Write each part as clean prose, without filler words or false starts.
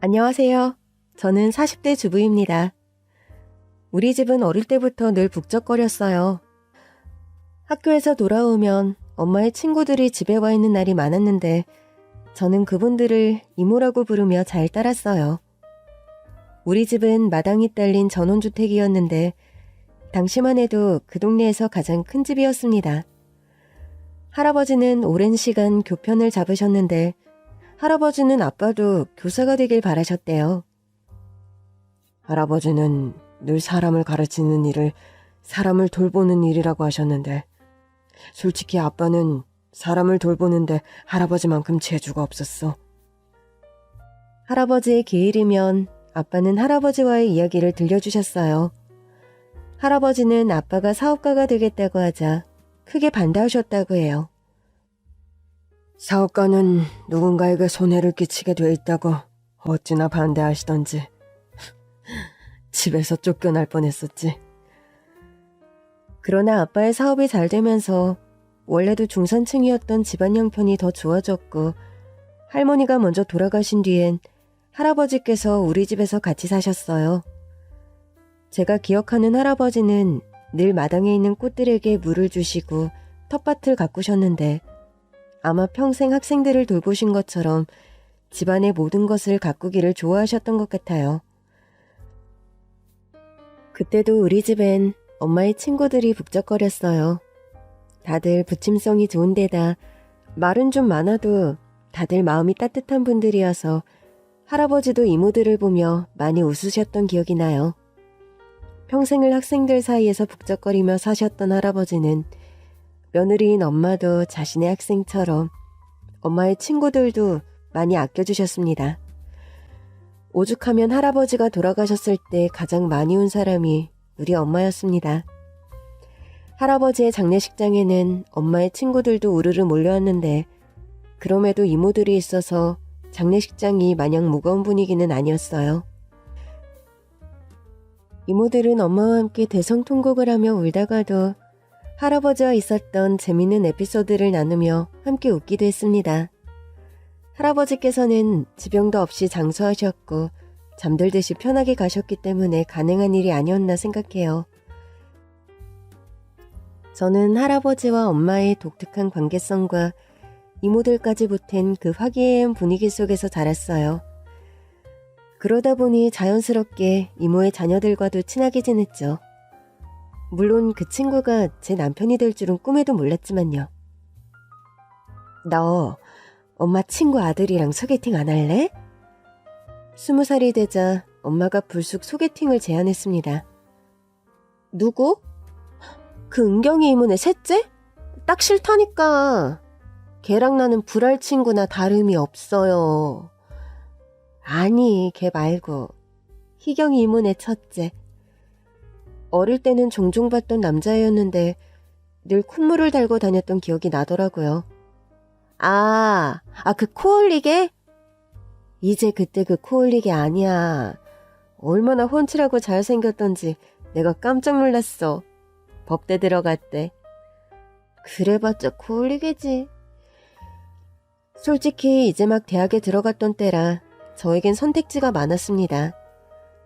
안녕하세요. 저는 40대 주부입니다. 우리 집은 어릴 때부터 늘 북적거렸어요. 학교에서 돌아오면 엄마의 친구들이 집에 와 있는 날이 많았는데 저는 그분들을 이모라고 부르며 잘 따랐어요. 우리 집은 마당이 딸린 전원주택이었는데 당시만 해도 그 동네에서 가장 큰 집이었습니다. 할아버지는 오랜 시간 교편을 잡으셨는데 할아버지는 아빠도 교사가 되길 바라셨대요. 할아버지는 늘 사람을 가르치는 일을 사람을 돌보는 일이라고 하셨는데 솔직히 아빠는 사람을 돌보는데 할아버지만큼 재주가 없었어. 할아버지의 기일이면 아빠는 할아버지와의 이야기를 들려주셨어요. 할아버지는 아빠가 사업가가 되겠다고 하자 크게 반대하셨다고 해요. 사업가는 누군가에게 손해를 끼치게 돼 있다고 어찌나 반대하시던지. 집에서 쫓겨날 뻔했었지. 그러나 아빠의 사업이 잘 되면서 원래도 중산층이었던 집안 형편이 더 좋아졌고 할머니가 먼저 돌아가신 뒤엔 할아버지께서 우리 집에서 같이 사셨어요. 제가 기억하는 할아버지는 늘 마당에 있는 꽃들에게 물을 주시고 텃밭을 가꾸셨는데 아마 평생 학생들을 돌보신 것처럼 집안의 모든 것을 가꾸기를 좋아하셨던 것 같아요. 그때도 우리 집엔 엄마의 친구들이 북적거렸어요. 다들 부침성이 좋은 데다 말은 좀 많아도 다들 마음이 따뜻한 분들이어서 할아버지도 이모들을 보며 많이 웃으셨던 기억이 나요. 평생을 학생들 사이에서 북적거리며 사셨던 할아버지는 며느리인 엄마도 자신의 학생처럼 엄마의 친구들도 많이 아껴주셨습니다. 오죽하면 할아버지가 돌아가셨을 때 가장 많이 온 사람이 우리 엄마였습니다. 할아버지의 장례식장에는 엄마의 친구들도 우르르 몰려왔는데 그럼에도 이모들이 있어서 장례식장이 마냥 무거운 분위기는 아니었어요. 이모들은 엄마와 함께 대성통곡을 하며 울다가도 할아버지와 있었던 재밌는 에피소드를 나누며 함께 웃기도 했습니다. 할아버지께서는 지병도 없이 장수하셨고 잠들듯이 편하게 가셨기 때문에 가능한 일이 아니었나 생각해요. 저는 할아버지와 엄마의 독특한 관계성과 이모들까지 보탠 그 화기애애한 분위기 속에서 자랐어요. 그러다 보니 자연스럽게 이모의 자녀들과도 친하게 지냈죠. 물론 그 친구가 제 남편이 될 줄은 꿈에도 몰랐지만요. 너 엄마 친구 아들이랑 소개팅 안 할래? 20살이 되자 엄마가 불쑥 소개팅을 제안했습니다. 누구? 그 은경이 이모네 셋째? 딱 싫다니까. 걔랑 나는 불알 친구나 다름이 없어요. 아니, 걔 말고 희경이 이모네 첫째. 어릴 때는 종종 봤던 남자애였는데 늘 콧물을 달고 다녔던 기억이 나더라고요. 그 코 올리게? 이제 그때 그 코 올리게 아니야. 얼마나 훤칠하고 잘생겼던지 내가 깜짝 놀랐어. 법대 들어갔대. 그래봤자 코 올리게지. 솔직히 이제 막 대학에 들어갔던 때라 저에겐 선택지가 많았습니다.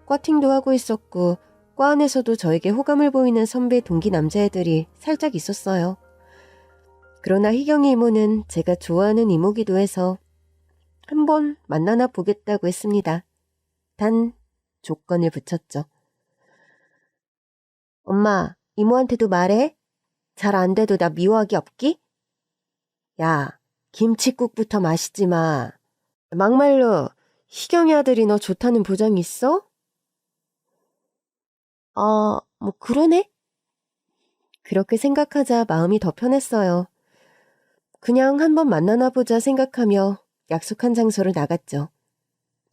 과팅도 하고 있었고 과 안에서도 저에게 호감을 보이는 선배 동기 남자애들이 살짝 있었어요. 그러나 희경이 이모는 제가 좋아하는 이모기도 해서 한번 만나나 보겠다고 했습니다. 단 조건을 붙였죠. 엄마, 이모한테도 말해? 잘 안 돼도 나 미워하기 없기? 야, 김칫국부터 마시지 마. 막말로 희경이 아들이 너 좋다는 보장 있어? 뭐 그러네? 그렇게 생각하자 마음이 더 편했어요. 그냥 한번 만나나 보자 생각하며 약속한 장소로 나갔죠.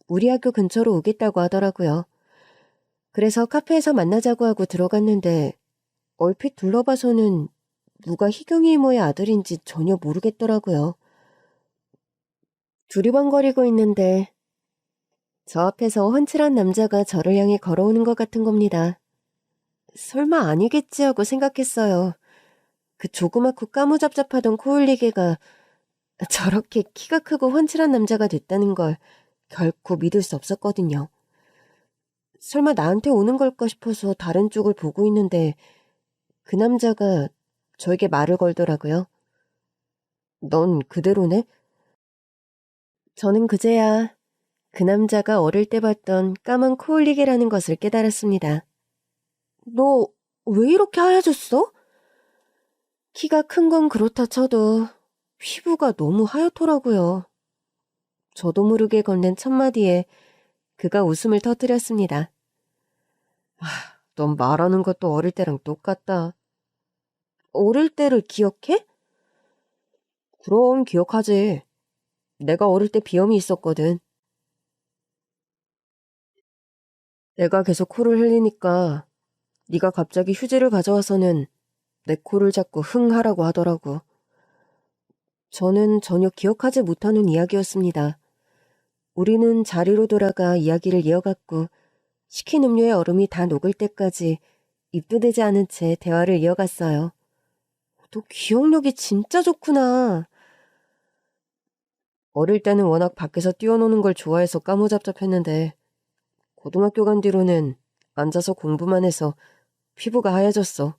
우리 학교 근처로 오겠다고 하더라고요. 그래서 카페에서 만나자고 하고 들어갔는데 얼핏 둘러봐서는 누가 희경이 이모의 아들인지 전혀 모르겠더라고요. 두리번거리고 있는데 저 앞에서 훤칠한 남자가 저를 향해 걸어오는 것 같은 겁니다. 설마 아니겠지 하고 생각했어요. 그 조그맣고 까무잡잡하던 코올리개가 저렇게 키가 크고 훤칠한 남자가 됐다는 걸 결코 믿을 수 없었거든요. 설마 나한테 오는 걸까 싶어서 다른 쪽을 보고 있는데 그 남자가 저에게 말을 걸더라고요. 넌 그대로네? 저는 그제야 그 남자가 어릴 때 봤던 까만 코올리개라는 것을 깨달았습니다. 너 왜 이렇게 하얘졌어? 키가 큰 건 그렇다 쳐도 피부가 너무 하얗더라고요. 저도 모르게 건넨 첫마디에 그가 웃음을 터뜨렸습니다. 넌 말하는 것도 어릴 때랑 똑같다. 어릴 때를 기억해? 그럼 기억하지. 내가 어릴 때 비염이 있었거든. 내가 계속 코를 흘리니까 네가 갑자기 휴지를 가져와서는 내 코를 잡고 흥 하라고 하더라고. 저는 전혀 기억하지 못하는 이야기였습니다. 우리는 자리로 돌아가 이야기를 이어갔고 시킨 음료의 얼음이 다 녹을 때까지 입도 대지 않은 채 대화를 이어갔어요. 너 기억력이 진짜 좋구나. 어릴 때는 워낙 밖에서 뛰어노는 걸 좋아해서 까무잡잡했는데 고등학교 간 뒤로는 앉아서 공부만 해서 피부가 하얘졌어.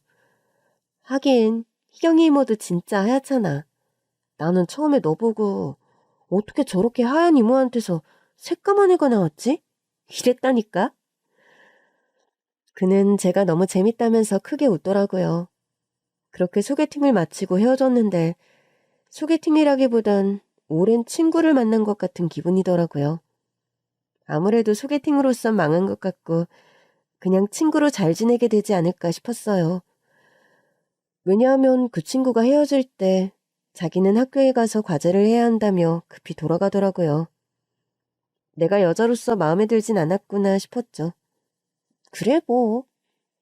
하긴 희경이 이모도 진짜 하얗잖아. 나는 처음에 너 보고 어떻게 저렇게 하얀 이모한테서 새까만 애가 나왔지? 이랬다니까. 그는 제가 너무 재밌다면서 크게 웃더라고요. 그렇게 소개팅을 마치고 헤어졌는데 소개팅이라기보단 오랜 친구를 만난 것 같은 기분이더라고요. 아무래도 소개팅으로선 망한 것 같고 그냥 친구로 잘 지내게 되지 않을까 싶었어요. 왜냐하면 그 친구가 헤어질 때 자기는 학교에 가서 과제를 해야 한다며 급히 돌아가더라고요. 내가 여자로서 마음에 들진 않았구나 싶었죠. 그래 뭐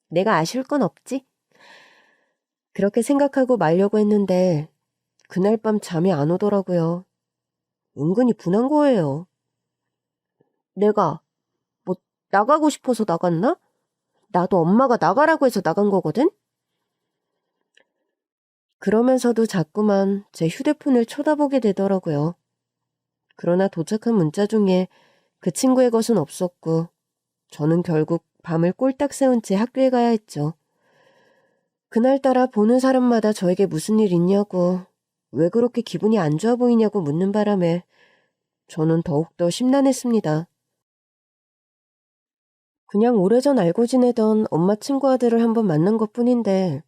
내가 아쉬울 건 없지. 그렇게 생각하고 말려고 했는데 그날 밤 잠이 안 오더라고요. 은근히 분한 거예요. 내가 뭐 나가고 싶어서 나갔나? 나도 엄마가 나가라고 해서 나간 거거든? 그러면서도 자꾸만 제 휴대폰을 쳐다보게 되더라고요. 그러나 도착한 문자 중에 그 친구의 것은 없었고 저는 결국 밤을 꼴딱 세운 채 학교에 가야 했죠. 그날따라 보는 사람마다 저에게 무슨 일 있냐고 왜 그렇게 기분이 안 좋아 보이냐고 묻는 바람에 저는 더욱더 심란했습니다. 그냥 오래전 알고 지내던 엄마 친구 아들을 한번 만난 것뿐인데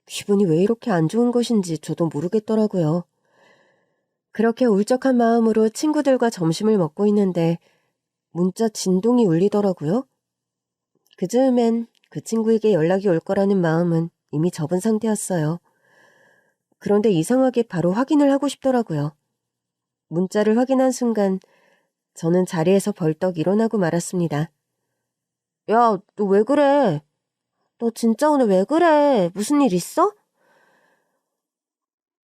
기분이 왜 이렇게 안 좋은 것인지 저도 모르겠더라고요. 그렇게 울적한 마음으로 친구들과 점심을 먹고 있는데 문자 진동이 울리더라고요. 그 즈음엔 그 친구에게 연락이 올 거라는 마음은 이미 접은 상태였어요. 그런데 이상하게 바로 확인을 하고 싶더라고요. 문자를 확인한 순간 저는 자리에서 벌떡 일어나고 말았습니다. 야, 너 왜 그래? 너 진짜 오늘 왜 그래? 무슨 일 있어?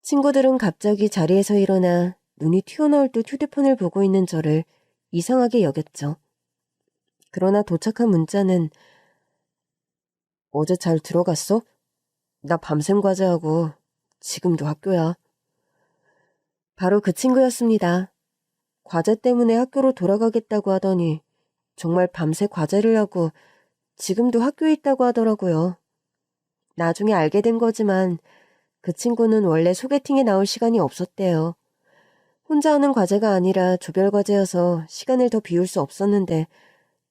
친구들은 갑자기 자리에서 일어나 눈이 튀어나올 듯 휴대폰을 보고 있는 저를 이상하게 여겼죠. 그러나 도착한 문자는 어제 잘 들어갔어? 나 밤샘 과제하고 지금도 학교야. 바로 그 친구였습니다. 과제 때문에 학교로 돌아가겠다고 하더니 정말 밤새 과제를 하고 지금도 학교에 있다고 하더라고요. 나중에 알게 된 거지만 그 친구는 원래 소개팅에 나올 시간이 없었대요. 혼자 하는 과제가 아니라 조별 과제여서 시간을 더 비울 수 없었는데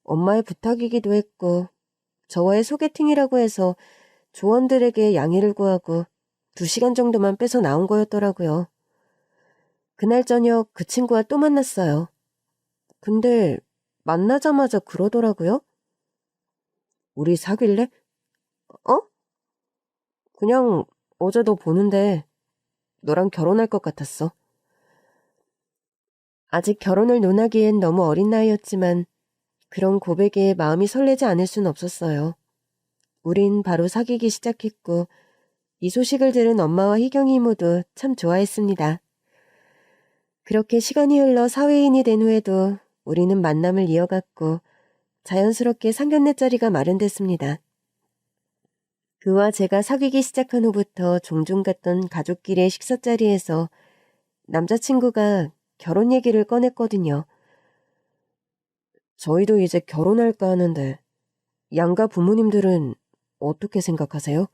엄마의 부탁이기도 했고 저와의 소개팅이라고 해서 조원들에게 양해를 구하고 2시간 정도만 빼서 나온 거였더라고요. 그날 저녁 그 친구와 또 만났어요. 근데 만나자마자 그러더라고요. 우리 사귈래? 어? 그냥 어제 너 보는데 너랑 결혼할 것 같았어. 아직 결혼을 논하기엔 너무 어린 나이였지만 그런 고백에 마음이 설레지 않을 순 없었어요. 우린 바로 사귀기 시작했고 이 소식을 들은 엄마와 희경이 이모도 참 좋아했습니다. 그렇게 시간이 흘러 사회인이 된 후에도 우리는 만남을 이어갔고 자연스럽게 상견례 자리가 마련됐습니다. 그와 제가 사귀기 시작한 후부터 종종 갔던 가족끼리의 식사 자리에서 남자친구가 결혼 얘기를 꺼냈거든요. 저희도 이제 결혼할까 하는데 양가 부모님들은 어떻게 생각하세요?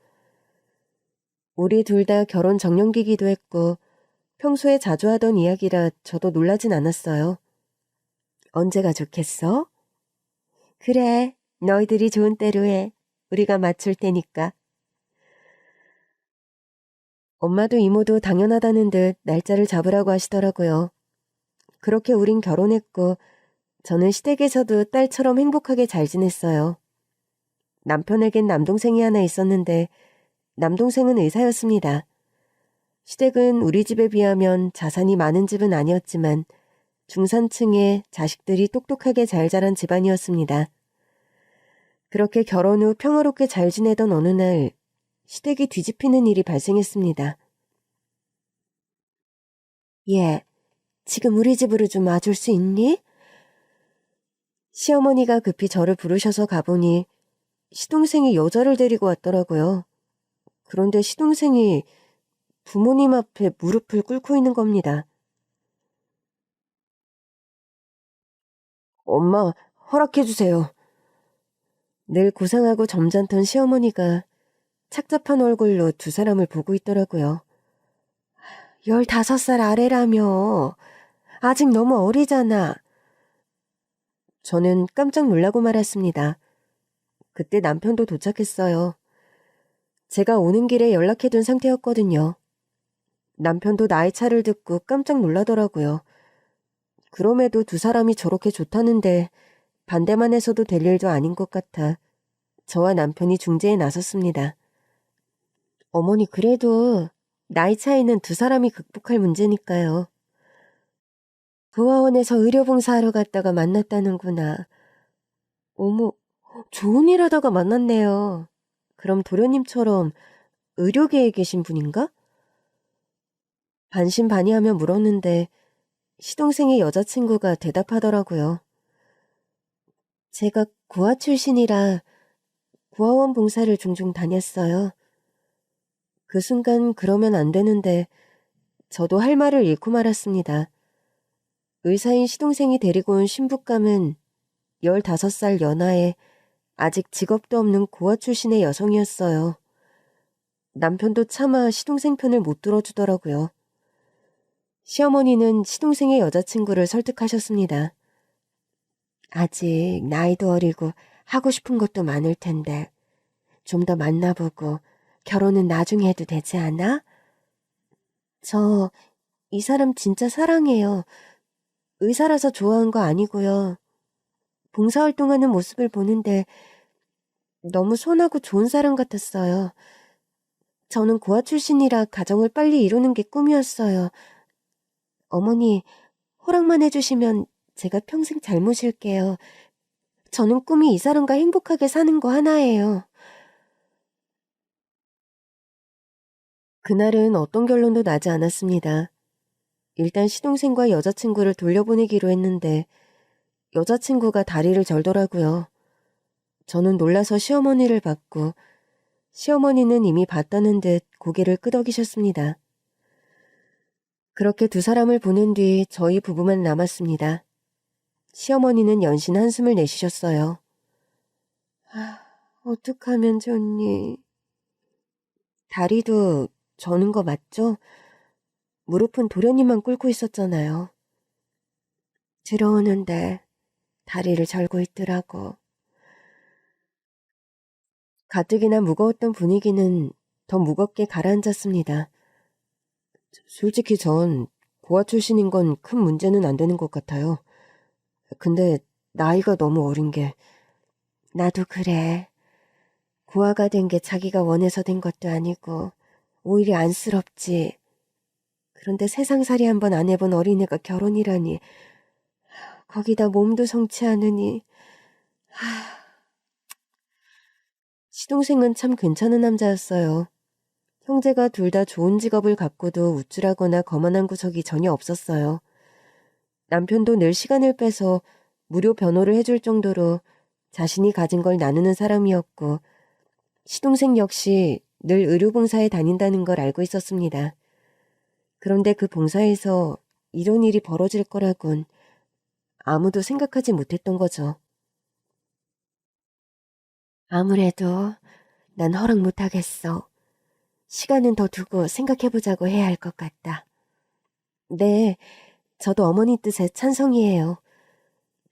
우리 둘 다 결혼 적령기기도 했고 평소에 자주 하던 이야기라 저도 놀라진 않았어요. 언제가 좋겠어? 그래, 너희들이 좋은 대로 해. 우리가 맞출 테니까. 엄마도 이모도 당연하다는 듯 날짜를 잡으라고 하시더라고요. 그렇게 우린 결혼했고 저는 시댁에서도 딸처럼 행복하게 잘 지냈어요. 남편에겐 남동생이 하나 있었는데 남동생은 의사였습니다. 시댁은 우리 집에 비하면 자산이 많은 집은 아니었지만 중산층의 자식들이 똑똑하게 잘 자란 집안이었습니다. 그렇게 결혼 후 평화롭게 잘 지내던 어느 날 시댁이 뒤집히는 일이 발생했습니다. 얘, 지금 우리 집으로 좀 와줄 수 있니? 시어머니가 급히 저를 부르셔서 가보니 시동생이 여자를 데리고 왔더라고요. 그런데 시동생이 부모님 앞에 무릎을 꿇고 있는 겁니다. 엄마, 허락해주세요. 늘 고상하고 점잖던 시어머니가 착잡한 얼굴로 두 사람을 보고 있더라고요. 15살 아래라며. 아직 너무 어리잖아. 저는 깜짝 놀라고 말았습니다. 그때 남편도 도착했어요. 제가 오는 길에 연락해둔 상태였거든요. 남편도 나의 차를 듣고 깜짝 놀라더라고요. 그럼에도 두 사람이 저렇게 좋다는데 반대만 해서도 될 일도 아닌 것 같아 저와 남편이 중재에 나섰습니다. 어머니 그래도 나이 차이는 두 사람이 극복할 문제니까요. 부화원에서 의료봉사하러 갔다가 만났다는구나. 어머, 좋은 일 하다가 만났네요. 그럼 도련님처럼 의료계에 계신 분인가? 반신반의하며 물었는데 시동생의 여자친구가 대답하더라고요. 제가 구화 출신이라 구화원 봉사를 종종 다녔어요. 그 순간 그러면 안 되는데 저도 할 말을 잃고 말았습니다. 의사인 시동생이 데리고 온 신부감은 15살 연하에 아직 직업도 없는 고아 출신의 여성이었어요. 남편도 차마 시동생 편을 못 들어주더라고요. 시어머니는 시동생의 여자친구를 설득하셨습니다. 아직 나이도 어리고 하고 싶은 것도 많을 텐데 좀 더 만나보고 결혼은 나중에 해도 되지 않아? 저 이 사람 진짜 사랑해요. 의사라서 좋아한 거 아니고요. 봉사활동하는 모습을 보는데 너무 선하고 좋은 사람 같았어요. 저는 고아 출신이라 가정을 빨리 이루는 게 꿈이었어요. 어머니, 허락만 해주시면 제가 평생 잘 모실게요. 저는 꿈이 이 사람과 행복하게 사는 거 하나예요. 그날은 어떤 결론도 나지 않았습니다. 일단 시동생과 여자친구를 돌려보내기로 했는데 여자친구가 다리를 절더라고요. 저는 놀라서 시어머니를 봤고 시어머니는 이미 봤다는 듯 고개를 끄덕이셨습니다. 그렇게 두 사람을 보낸 뒤 저희 부부만 남았습니다. 시어머니는 연신 한숨을 내쉬셨어요. 어떡하면 좋니? 다리도 저는 거 맞죠? 무릎은 도련님만 꿇고 있었잖아요. 들어오는데 다리를 절고 있더라고. 가뜩이나 무거웠던 분위기는 더 무겁게 가라앉았습니다. 솔직히 전 고아 출신인 건 큰 문제는 안 되는 것 같아요. 근데 나이가 너무 어린 게. 나도 그래. 고아가 된 게 자기가 원해서 된 것도 아니고 오히려 안쓰럽지. 그런데 세상살이 한번 안 해본 어린애가 결혼이라니. 거기다 몸도 성치 않으니. 시동생은 참 괜찮은 남자였어요. 형제가 둘 다 좋은 직업을 갖고도 우쭐하거나 거만한 구석이 전혀 없었어요. 남편도 늘 시간을 빼서 무료 변호를 해줄 정도로 자신이 가진 걸 나누는 사람이었고 시동생 역시 늘 의료봉사에 다닌다는 걸 알고 있었습니다. 그런데 그 봉사에서 이런 일이 벌어질 거라곤 아무도 생각하지 못했던 거죠. 아무래도 난 허락 못하겠어. 시간은 더 두고 생각해보자고 해야 할 것 같다. 네, 저도 어머니 뜻에 찬성이에요.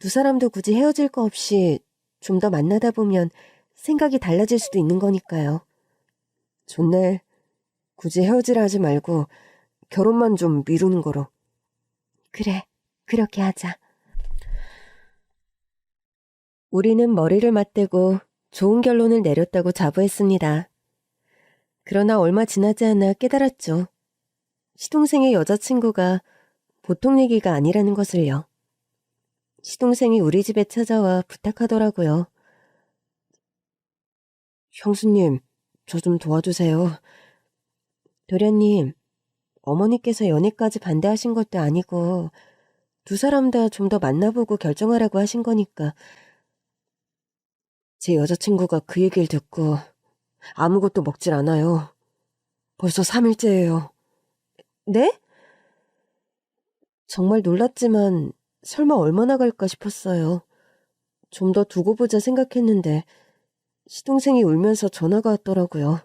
두 사람도 굳이 헤어질 거 없이 좀 더 만나다 보면 생각이 달라질 수도 있는 거니까요. 좋네. 굳이 헤어지라 하지 말고 결혼만 좀 미루는 거로. 그래, 그렇게 하자. 우리는 머리를 맞대고 좋은 결론을 내렸다고 자부했습니다. 그러나 얼마 지나지 않아 깨달았죠. 시동생의 여자친구가 보통 얘기가 아니라는 것을요. 시동생이 우리 집에 찾아와 부탁하더라고요. 형수님, 저 좀 도와주세요. 도련님, 어머니께서 연애까지 반대하신 것도 아니고 두 사람 다 좀 더 만나보고 결정하라고 하신 거니까 제 여자친구가 그 얘기를 듣고 아무것도 먹질 않아요. 벌써 3일째예요. 네? 정말 놀랐지만 설마 얼마나 갈까 싶었어요. 좀 더 두고 보자 생각했는데 시동생이 울면서 전화가 왔더라고요.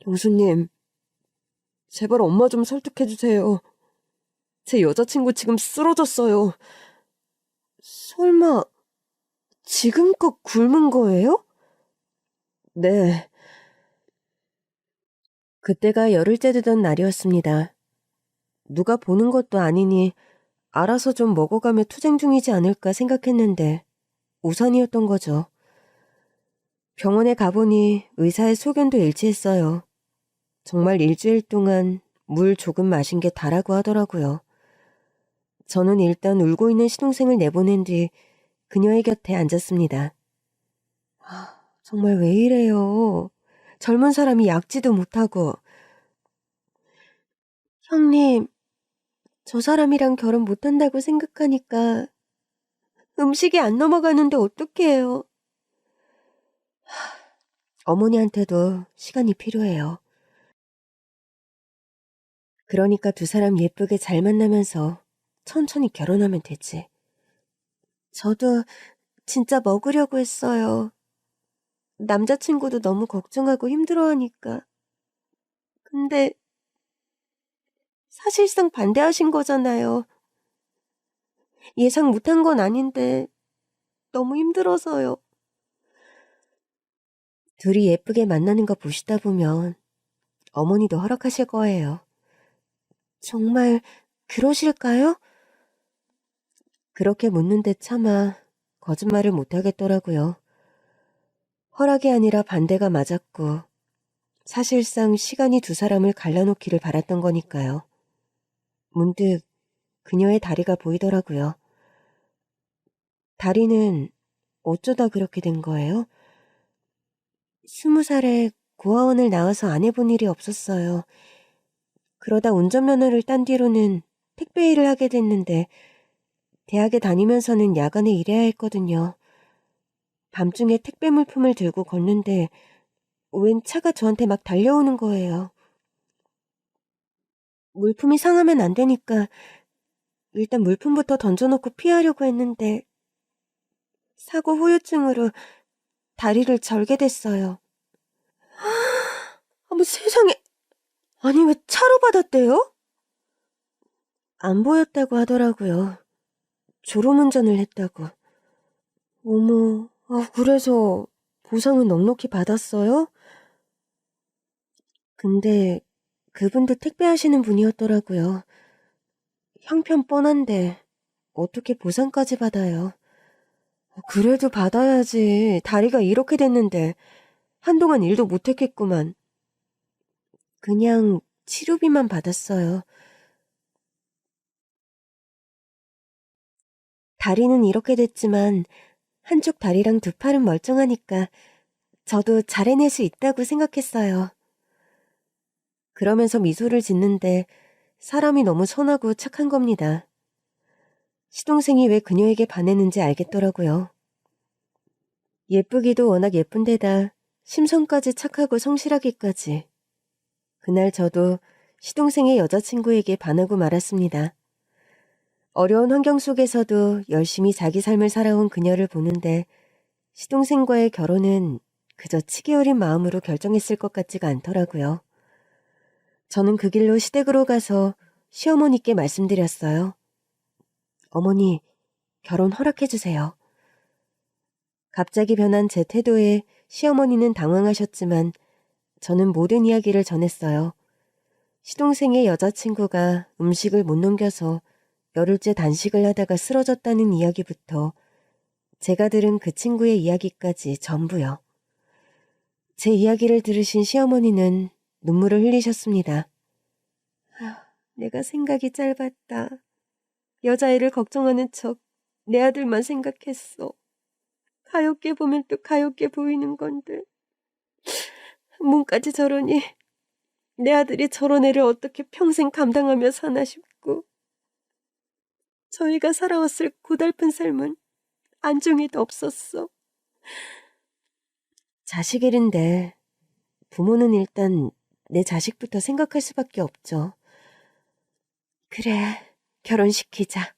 형수님, 제발 엄마 좀 설득해주세요. 제 여자친구 지금 쓰러졌어요. 설마 지금껏 굶은 거예요? 네. 그때가 열흘째 되던 날이었습니다. 누가 보는 것도 아니니 알아서 좀 먹어가며 투쟁 중이지 않을까 생각했는데 우산이었던 거죠. 병원에 가보니 의사의 소견도 일치했어요. 정말 일주일 동안 물 조금 마신 게 다라고 하더라고요. 저는 일단 울고 있는 시동생을 내보낸 뒤 그녀의 곁에 앉았습니다. 정말 왜 이래요? 젊은 사람이 약지도 못하고. 형님, 저 사람이랑 결혼 못한다고 생각하니까 음식이 안 넘어가는데 어떡해요? 어머니한테도 시간이 필요해요. 그러니까 두 사람 예쁘게 잘 만나면서 천천히 결혼하면 되지. 저도 진짜 먹으려고 했어요. 남자친구도 너무 걱정하고 힘들어하니까. 근데 사실상 반대하신 거잖아요. 예상 못한 건 아닌데 너무 힘들어서요. 둘이 예쁘게 만나는 거 보시다 보면 어머니도 허락하실 거예요. 정말 그러실까요? 그렇게 묻는데 차마 거짓말을 못하겠더라고요. 허락이 아니라 반대가 맞았고 사실상 시간이 두 사람을 갈라놓기를 바랐던 거니까요. 문득 그녀의 다리가 보이더라고요. 다리는 어쩌다 그렇게 된 거예요? 20살에 고아원을 나와서 안 해본 일이 없었어요. 그러다 운전면허를 딴 뒤로는 택배 일을 하게 됐는데 대학에 다니면서는 야간에 일해야 했거든요. 밤중에 택배 물품을 들고 걷는데 웬 차가 저한테 막 달려오는 거예요. 물품이 상하면 안 되니까 일단 물품부터 던져놓고 피하려고 했는데 사고 후유증으로 다리를 절게 됐어요. 어머 세상에! 아니 왜 차로 받았대요? 안 보였다고 하더라고요. 졸음운전을 했다고. 어머, 그래서 보상은 넉넉히 받았어요? 근데 그분도 택배하시는 분이었더라고요. 형편 뻔한데 어떻게 보상까지 받아요? 그래도 받아야지. 다리가 이렇게 됐는데 한동안 일도 못했겠구만. 그냥 치료비만 받았어요. 다리는 이렇게 됐지만 한쪽 다리랑 두 팔은 멀쩡하니까 저도 잘 해낼 수 있다고 생각했어요. 그러면서 미소를 짓는데 사람이 너무 선하고 착한 겁니다. 시동생이 왜 그녀에게 반했는지 알겠더라고요. 예쁘기도 워낙 예쁜데다 심성까지 착하고 성실하기까지. 그날 저도 시동생의 여자친구에게 반하고 말았습니다. 어려운 환경 속에서도 열심히 자기 삶을 살아온 그녀를 보는데 시동생과의 결혼은 그저 치기 어린 마음으로 결정했을 것 같지가 않더라고요. 저는 그 길로 시댁으로 가서 시어머니께 말씀드렸어요. 어머니, 결혼 허락해주세요. 갑자기 변한 제 태도에 시어머니는 당황하셨지만 저는 모든 이야기를 전했어요. 시동생의 여자친구가 음식을 못 넘겨서 열흘째 단식을 하다가 쓰러졌다는 이야기부터 제가 들은 그 친구의 이야기까지 전부요. 제 이야기를 들으신 시어머니는 눈물을 흘리셨습니다. 내가 생각이 짧았다. 여자애를 걱정하는 척 내 아들만 생각했어. 가엾게 보면 또 가엾게 보이는 건데. 몸까지 저러니 내 아들이 저런 애를 어떻게 평생 감당하며 사나 싶고. 저희가 살아왔을 고달픈 삶은 안중에도 없었어. 자식 일인데 부모는 일단 내 자식부터 생각할 수밖에 없죠. 그래, 결혼시키자.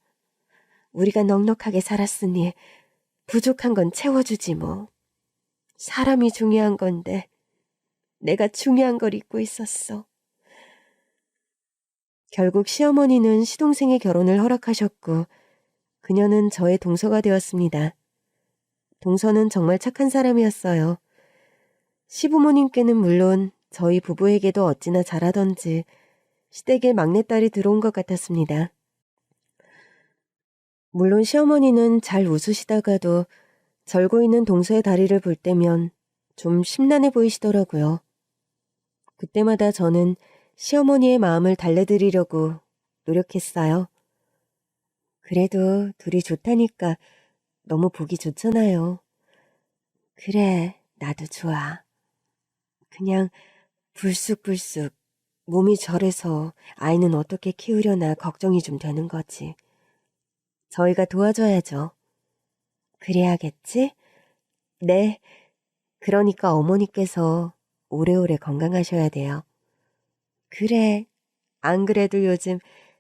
우리가 넉넉하게 살았으니 부족한 건 채워주지 뭐. 사람이 중요한 건데 내가 중요한 걸 잊고 있었어. 결국 시어머니는 시동생의 결혼을 허락하셨고 그녀는 저의 동서가 되었습니다. 동서는 정말 착한 사람이었어요. 시부모님께는 물론 저희 부부에게도 어찌나 잘하던지 시댁에 막내딸이 들어온 것 같았습니다. 물론 시어머니는 잘 웃으시다가도 절고 있는 동서의 다리를 볼 때면 좀 심란해 보이시더라고요. 그때마다 저는 시어머니의 마음을 달래드리려고 노력했어요. 그래도 둘이 좋다니까 너무 보기 좋잖아요. 그래, 나도 좋아. 그냥 불쑥불쑥 몸이 저래서 아이는 어떻게 키우려나 걱정이 좀 되는 거지. 저희가 도와줘야죠. 그래야겠지? 네, 그러니까 어머니께서 오래오래 건강하셔야 돼요. 그래, 안 그래도 요즘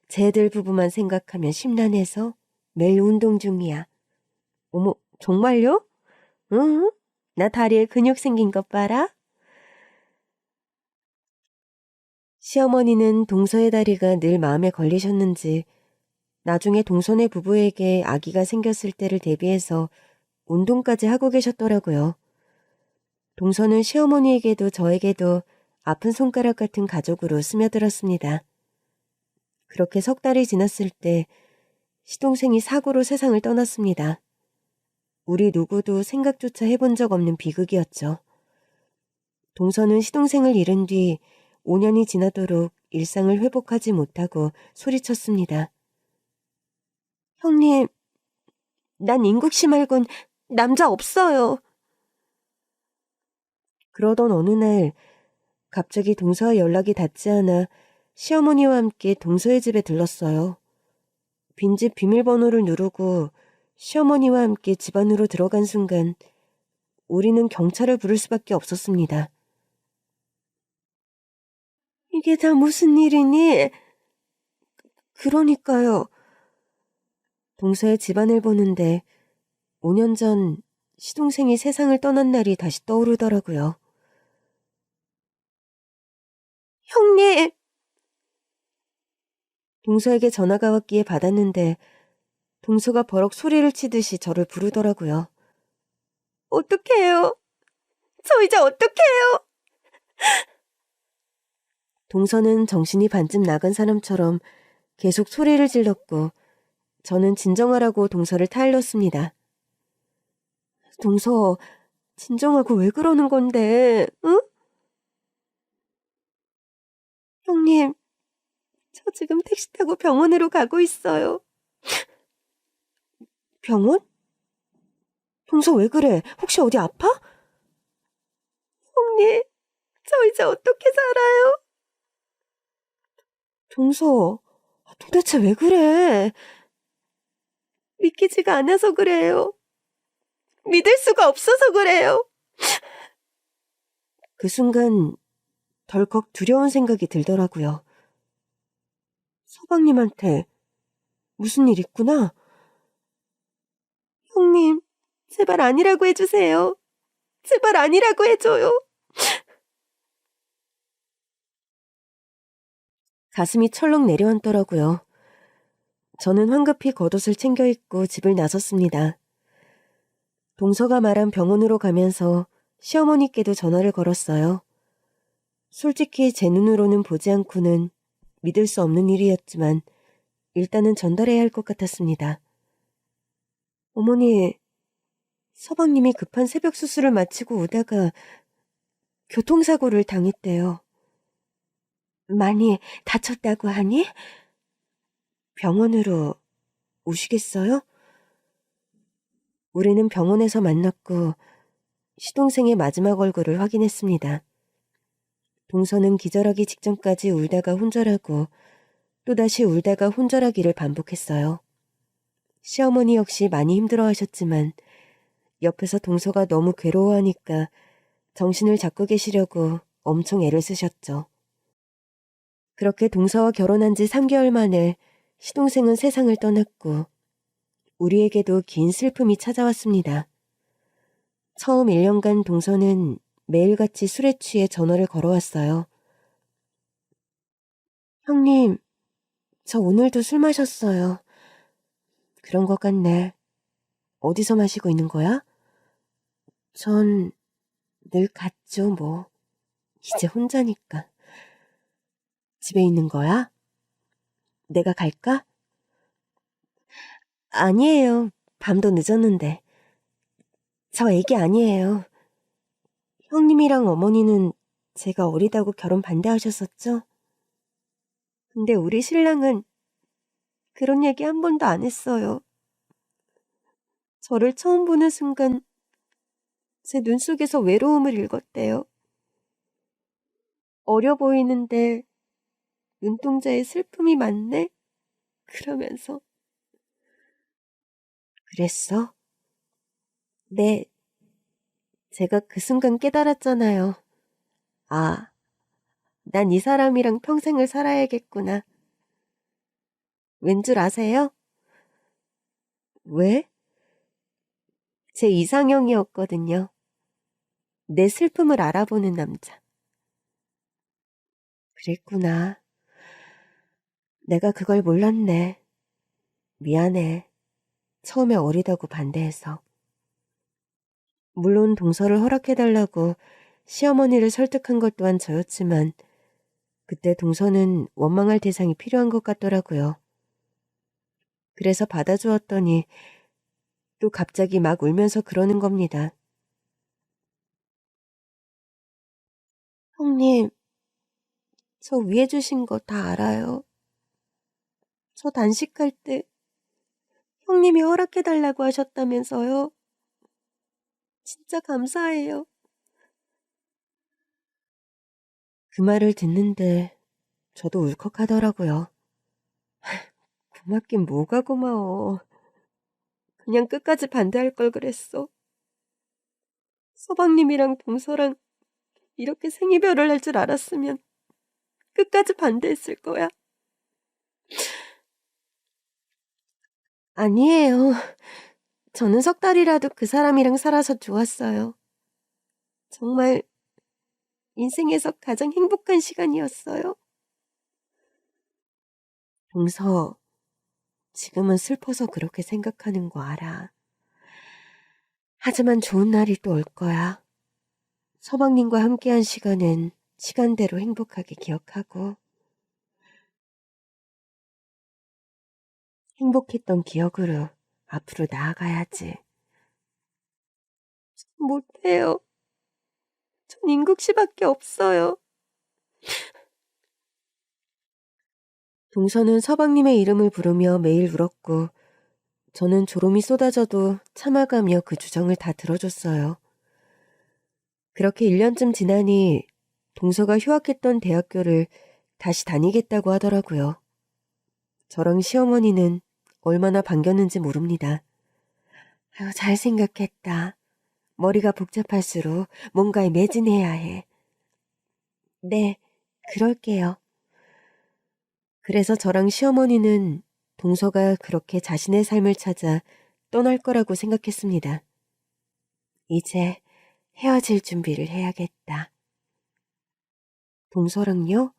쟤들 부부만 생각하면 심란해서 매일 운동 중이야. 어머, 정말요? 응? 나 다리에 근육 생긴 것 봐라. 시어머니는 동서의 다리가 늘 마음에 걸리셨는지 나중에 동서네 부부에게 아기가 생겼을 때를 대비해서 운동까지 하고 계셨더라고요. 동서는 시어머니에게도 저에게도 아픈 손가락 같은 가족으로 스며들었습니다. 그렇게 석 달이 지났을 때 시동생이 사고로 세상을 떠났습니다. 우리 누구도 생각조차 해본 적 없는 비극이었죠. 동서는 시동생을 잃은 뒤 5년이 지나도록 일상을 회복하지 못하고 소리쳤습니다. 형님, 난 인국씨 말곤 남자 없어요. 그러던 어느 날 갑자기 동서와 연락이 닿지 않아 시어머니와 함께 동서의 집에 들렀어요. 빈집 비밀번호를 누르고 시어머니와 함께 집 안으로 들어간 순간 우리는 경찰을 부를 수밖에 없었습니다. 이게 다 무슨 일이니? 그러니까요. 동서의 집안을 보는데 5년 전 시동생이 세상을 떠난 날이 다시 떠오르더라고요. 형님! 동서에게 전화가 왔기에 받았는데 동서가 버럭 소리를 치듯이 저를 부르더라고요. 어떡해요? 저 이제 어떡해요? 동서는 정신이 반쯤 나간 사람처럼 계속 소리를 질렀고 저는 진정하라고 동서를 타일렀습니다. 동서, 진정하고 왜 그러는 건데, 응? 형님, 저 지금 택시 타고 병원으로 가고 있어요. 병원? 동서 왜 그래? 혹시 어디 아파? 형님, 저 이제 어떻게 살아요? 동서, 도대체 왜 그래? 믿기지가 않아서 그래요. 믿을 수가 없어서 그래요. 그 순간 덜컥 두려운 생각이 들더라고요. 서방님한테 무슨 일 있구나. 형님, 제발 아니라고 해주세요. 제발 아니라고 해줘요. 가슴이 철렁 내려앉더라고요. 저는 황급히 겉옷을 챙겨 입고 집을 나섰습니다. 동서가 말한 병원으로 가면서 시어머니께도 전화를 걸었어요. 솔직히 제 눈으로는 보지 않고는 믿을 수 없는 일이었지만 일단은 전달해야 할 것 같았습니다. 어머니, 서방님이 급한 새벽 수술을 마치고 오다가 교통사고를 당했대요. 많이 다쳤다고 하니? 병원으로 오시겠어요? 우리는 병원에서 만났고 시동생의 마지막 얼굴을 확인했습니다. 동서는 기절하기 직전까지 울다가 혼절하고 또다시 울다가 혼절하기를 반복했어요. 시어머니 역시 많이 힘들어하셨지만 옆에서 동서가 너무 괴로워하니까 정신을 잡고 계시려고 엄청 애를 쓰셨죠. 그렇게 동서와 결혼한 지 3개월 만에 시동생은 세상을 떠났고 우리에게도 긴 슬픔이 찾아왔습니다. 처음 1년간 동서는 매일같이 술에 취해 전화를 걸어왔어요. 형님, 저 오늘도 술 마셨어요. 그런 것 같네. 어디서 마시고 있는 거야? 전 늘 갔죠, 뭐. 이제 혼자니까. 집에 있는 거야? 내가 갈까? 아니에요. 밤도 늦었는데. 저 애기 아니에요. 형님이랑 어머니는 제가 어리다고 결혼 반대하셨었죠? 근데 우리 신랑은 그런 얘기 한 번도 안 했어요. 저를 처음 보는 순간 제 눈 속에서 외로움을 읽었대요. 어려 보이는데 눈동자에 슬픔이 많네? 그러면서. 그랬어? 네. 제가 그 순간 깨달았잖아요. 아, 난 이 사람이랑 평생을 살아야겠구나. 왠 줄 아세요? 왜? 제 이상형이었거든요. 내 슬픔을 알아보는 남자. 그랬구나. 내가 그걸 몰랐네. 미안해. 처음에 어리다고 반대해서. 물론 동서를 허락해달라고 시어머니를 설득한 것 또한 저였지만 그때 동서는 원망할 대상이 필요한 것 같더라고요. 그래서 받아주었더니 또 갑자기 막 울면서 그러는 겁니다. 형님, 저 위해 주신 거 다 알아요. 저 단식할 때 형님이 허락해달라고 하셨다면서요. 진짜 감사해요. 그 말을 듣는데 저도 울컥하더라고요. 고맙긴 뭐가 고마워. 그냥 끝까지 반대할 걸 그랬어. 서방님이랑 동서랑 이렇게 생이별을 할 줄 알았으면 끝까지 반대했을 거야. 아니에요. 저는 석 달이라도 그 사람이랑 살아서 좋았어요. 정말 인생에서 가장 행복한 시간이었어요. 동서, 지금은 슬퍼서 그렇게 생각하는 거 알아. 하지만 좋은 날이 또 올 거야. 서방님과 함께한 시간은 시간대로 행복하게 기억하고 행복했던 기억으로 앞으로 나아가야지. 못해요. 전 인국 씨밖에 없어요. 동서는 서방님의 이름을 부르며 매일 울었고 저는 졸음이 쏟아져도 참아가며 그 주정을 다 들어줬어요. 그렇게 1년쯤 지나니 동서가 휴학했던 대학교를 다시 다니겠다고 하더라고요. 저랑 시어머니는 얼마나 반겼는지 모릅니다. 아유, 잘 생각했다. 머리가 복잡할수록 뭔가에 매진해야 해. 네, 그럴게요. 그래서 저랑 시어머니는 동서가 그렇게 자신의 삶을 찾아 떠날 거라고 생각했습니다. 이제 헤어질 준비를 해야겠다. 동서랑요?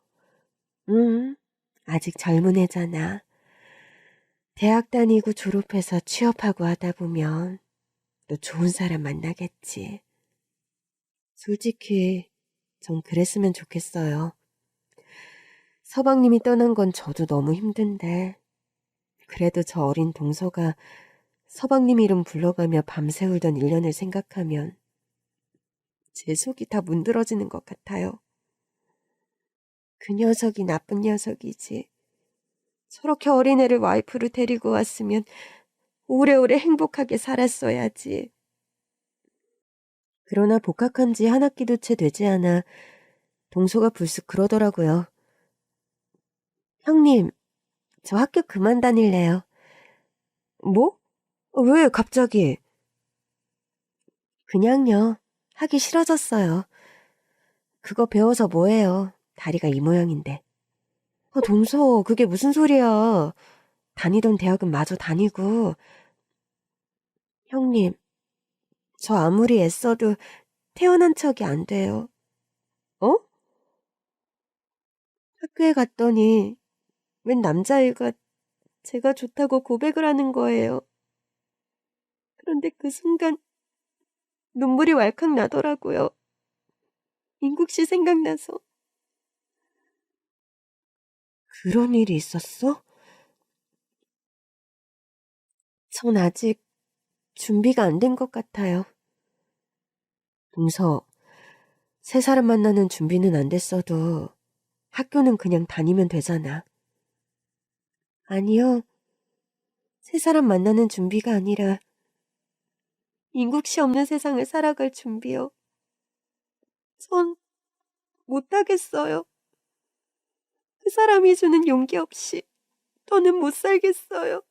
아직 젊은 애잖아. 대학 다니고 졸업해서 취업하고 하다 보면 또 좋은 사람 만나겠지. 솔직히 전 그랬으면 좋겠어요. 서방님이 떠난 건 저도 너무 힘든데 그래도 저 어린 동서가 서방님 이름 불러가며 밤새 울던 1년을 생각하면 제 속이 다 문드러지는 것 같아요. 그 녀석이 나쁜 녀석이지. 저렇게 어린애를 와이프로 데리고 왔으면 오래오래 행복하게 살았어야지. 그러나 복학한 지 한 학기도 채 되지 않아 동서가 불쑥 그러더라고요. 형님, 저 학교 그만 다닐래요. 뭐? 왜 갑자기? 그냥요. 하기 싫어졌어요. 그거 배워서 뭐해요. 다리가 이 모양인데. 동서, 그게 무슨 소리야. 다니던 대학은 마저 다니고. 형님, 저 아무리 애써도 태어난 척이 안 돼요. 어? 학교에 갔더니 웬 남자애가 제가 좋다고 고백을 하는 거예요. 그런데 그 순간 눈물이 왈칵 나더라고요. 인국 씨 생각나서. 그런 일이 있었어? 전 아직 준비가 안 된 것 같아요. 동서, 새 사람 만나는 준비는 안 됐어도 학교는 그냥 다니면 되잖아. 아니요. 새 사람 만나는 준비가 아니라 인국 씨 없는 세상을 살아갈 준비요. 전 못하겠어요. 그 사람이 주는 용기 없이 더는 못 살겠어요.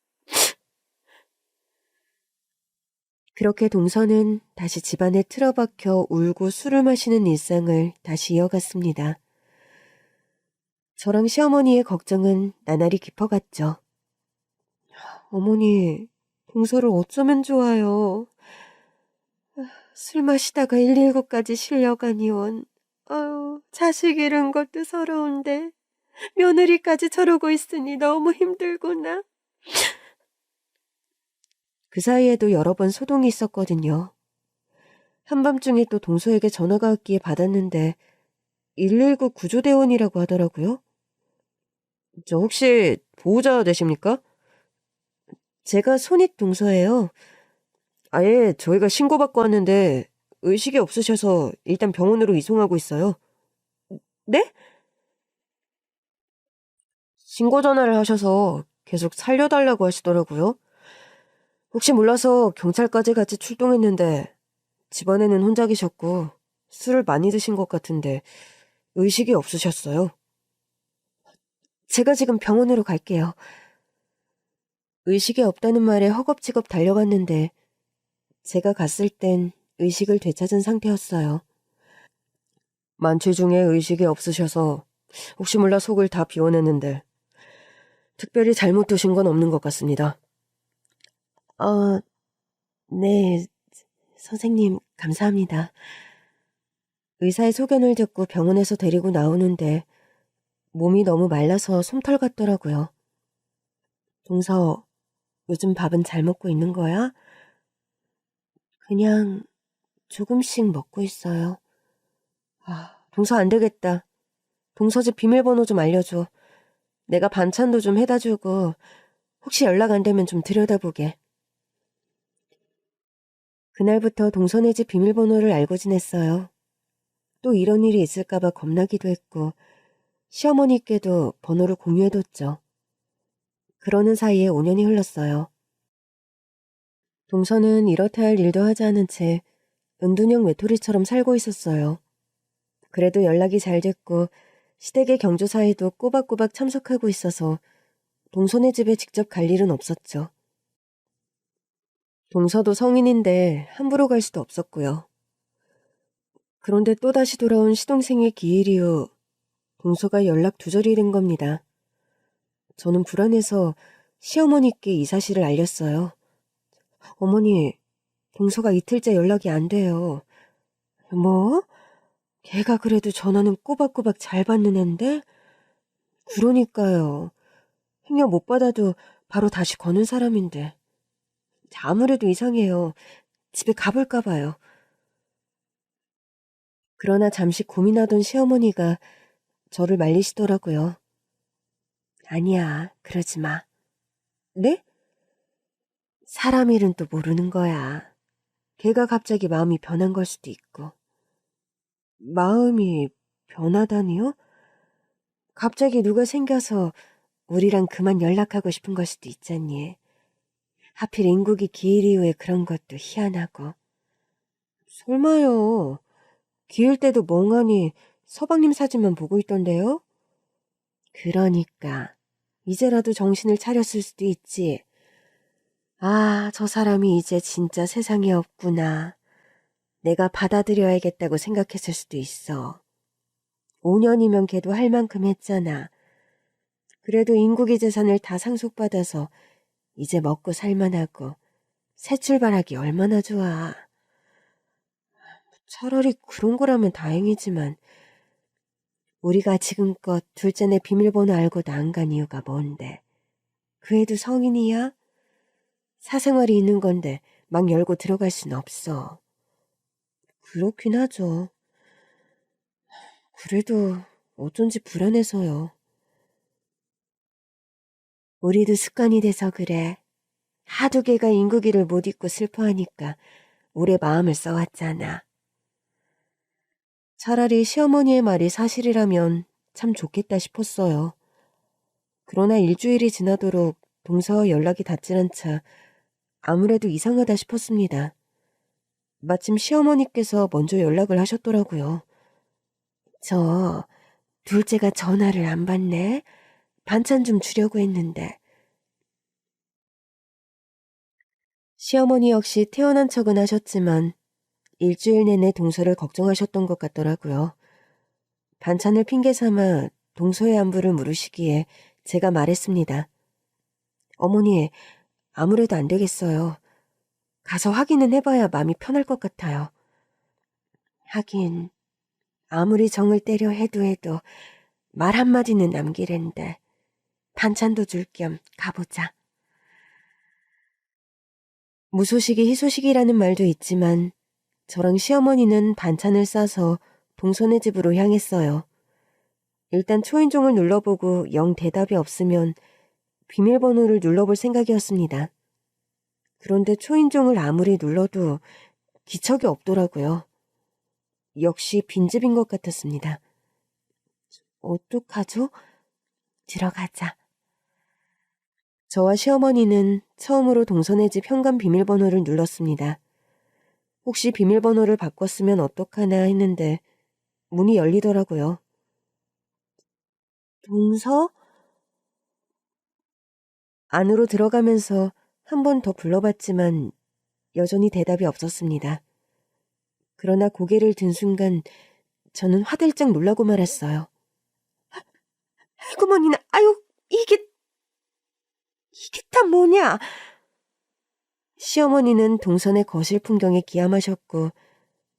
그렇게 동서는 다시 집안에 틀어박혀 울고 술을 마시는 일상을 다시 이어갔습니다. 저랑 시어머니의 걱정은 나날이 깊어갔죠. 어머니, 동서를 어쩌면 좋아요. 술 마시다가 119까지 실려가니 원. 아유, 자식 잃은 것도 서러운데 며느리까지 저러고 있으니 너무 힘들구나. 그 사이에도 여러 번 소동이 있었거든요. 한밤중에 또 동서에게 전화가 왔기에 받았는데 119 구조대원이라고 하더라고요. 저 혹시 보호자 되십니까? 제가 손익 동서예요. 아예 저희가 신고받고 왔는데 의식이 없으셔서 일단 병원으로 이송하고 있어요. 네? 신고 전화를 하셔서 계속 살려달라고 하시더라고요. 혹시 몰라서 경찰까지 같이 출동했는데 집안에는 혼자 계셨고 술을 많이 드신 것 같은데 의식이 없으셨어요. 제가 지금 병원으로 갈게요. 의식이 없다는 말에 허겁지겁 달려갔는데 제가 갔을 땐 의식을 되찾은 상태였어요. 만취 중에 의식이 없으셔서 혹시 몰라 속을 다 비워냈는데 특별히 잘못 드신 건 없는 것 같습니다. 네, 선생님 감사합니다. 의사의 소견을 듣고 병원에서 데리고 나오는데 몸이 너무 말라서 솜털 같더라고요. 동서, 요즘 밥은 잘 먹고 있는 거야? 그냥 조금씩 먹고 있어요. 동서 안 되겠다. 동서 집 비밀번호 좀 알려줘. 내가 반찬도 좀 해다 주고 혹시 연락 안 되면 좀 들여다보게. 그날부터 동서네 집 비밀번호를 알고 지냈어요. 또 이런 일이 있을까봐 겁나기도 했고 시어머니께도 번호를 공유해뒀죠. 그러는 사이에 5년이 흘렀어요. 동서는 이렇다 할 일도 하지 않은 채 은둔형 외톨이처럼 살고 있었어요. 그래도 연락이 잘 됐고 시댁의 경조사에도 꼬박꼬박 참석하고 있어서 동서네 집에 직접 갈 일은 없었죠. 동서도 성인인데 함부로 갈 수도 없었고요. 그런데 또다시 돌아온 시동생의 기일 이후 동서가 연락 두절이 된 겁니다. 저는 불안해서 시어머니께 이 사실을 알렸어요. 어머니, 동서가 이틀째 연락이 안 돼요. 뭐? 걔가 그래도 전화는 꼬박꼬박 잘 받는 앤데? 그러니까요. 행여 못 받아도 바로 다시 거는 사람인데. 아무래도 이상해요. 집에 가볼까 봐요. 그러나 잠시 고민하던 시어머니가 저를 말리시더라고요. 아니야, 그러지 마. 네? 사람 일은 또 모르는 거야. 걔가 갑자기 마음이 변한 걸 수도 있고. 마음이 변하다니요? 갑자기 누가 생겨서 우리랑 그만 연락하고 싶은 걸 수도 있잖니. 하필 인국이 기일 이후에 그런 것도 희한하고. 설마요. 기일 때도 멍하니 서방님 사진만 보고 있던데요? 그러니까 이제라도 정신을 차렸을 수도 있지. 아, 저 사람이 이제 진짜 세상에 없구나. 내가 받아들여야겠다고 생각했을 수도 있어. 5년이면 걔도 할 만큼 했잖아. 그래도 인국의 재산을 다 상속받아서 이제 먹고 살만하고 새 출발하기 얼마나 좋아. 차라리 그런 거라면 다행이지만 우리가 지금껏 둘째네 비밀번호 알고도 안 간 이유가 뭔데? 그 애도 성인이야? 사생활이 있는 건데 막 열고 들어갈 순 없어. 그렇긴 하죠. 그래도 어쩐지 불안해서요. 우리도 습관이 돼서 그래. 하도 걔가 인구기를 못 잊고 슬퍼하니까 오래 마음을 써왔잖아. 차라리 시어머니의 말이 사실이라면 참 좋겠다 싶었어요. 그러나 일주일이 지나도록 동서와 연락이 닿질 않자 아무래도 이상하다 싶었습니다. 마침 시어머니께서 먼저 연락을 하셨더라고요. 저 둘째가 전화를 안 받네. 반찬 좀 주려고 했는데. 시어머니 역시 태어난 척은 하셨지만 일주일 내내 동서를 걱정하셨던 것 같더라고요. 반찬을 핑계 삼아 동서의 안부를 물으시기에 제가 말했습니다. 어머니, 아무래도 안 되겠어요. 가서 확인은 해봐야 마음이 편할 것 같아요. 하긴 아무리 정을 때려 해도 말 한마디는 남기랜데 반찬도 줄 겸 가보자. 무소식이 희소식이라는 말도 있지만 저랑 시어머니는 반찬을 싸서 동서네 집으로 향했어요. 일단 초인종을 눌러보고 영 대답이 없으면 비밀번호를 눌러볼 생각이었습니다. 그런데 초인종을 아무리 눌러도 기척이 없더라고요. 역시 빈집인 것 같았습니다. 어떡하죠? 들어가자. 저와 시어머니는 처음으로 동서네 집 현관 비밀번호를 눌렀습니다. 혹시 비밀번호를 바꿨으면 어떡하나 했는데 문이 열리더라고요. 동서? 안으로 들어가면서 한 번 더 불러봤지만 여전히 대답이 없었습니다. 그러나 고개를 든 순간 저는 화들짝 놀라고 말았어요. 아이고머니나, 아유, 이게 다 뭐냐? 시어머니는 동선의 거실 풍경에 기함하셨고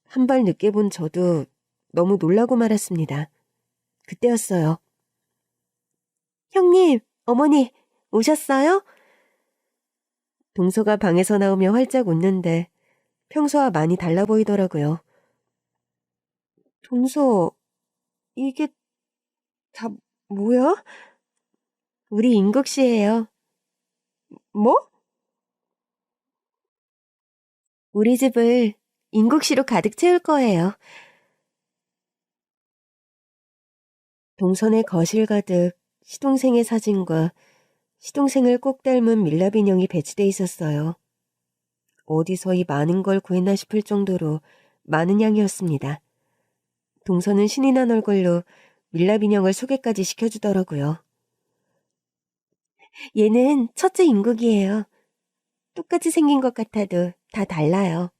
한 발 늦게 본 저도 너무 놀라고 말았습니다. 그때였어요. 형님, 어머니, 오셨어요? 동서가 방에서 나오며 활짝 웃는데 평소와 많이 달라 보이더라고요. 동서, 이게 다 뭐야? 우리 인국 씨예요. 뭐? 우리 집을 인국 씨로 가득 채울 거예요. 동선의 거실 가득 시동생의 사진과 시동생을 꼭 닮은 밀랍 인형이 배치돼 있었어요. 어디서 이 많은 걸 구했나 싶을 정도로 많은 양이었습니다. 동서는 신이 난 얼굴로 밀랍 인형을 소개까지 시켜주더라고요. 얘는 첫째 인국이에요. 똑같이 생긴 것 같아도 다 달라요.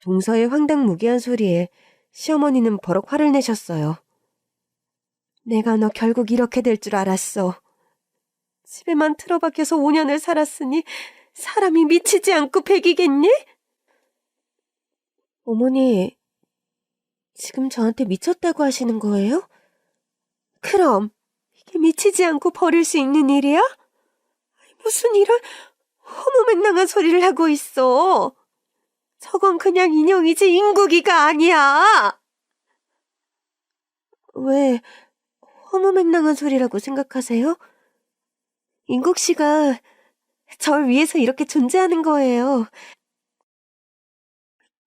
동서의 황당무계한 소리에 시어머니는 버럭 화를 내셨어요. 내가 너 결국 이렇게 될 줄 알았어. 집에만 틀어박혀서 5년을 살았으니 사람이 미치지 않고 백이겠니? 어머니, 지금 저한테 미쳤다고 하시는 거예요? 그럼 이게 미치지 않고 버릴 수 있는 일이야? 무슨 이런 허무맹랑한 소리를 하고 있어. 저건 그냥 인형이지 인국이가 아니야. 왜 허무맹랑한 소리라고 생각하세요? 인국 씨가 절 위해서 이렇게 존재하는 거예요.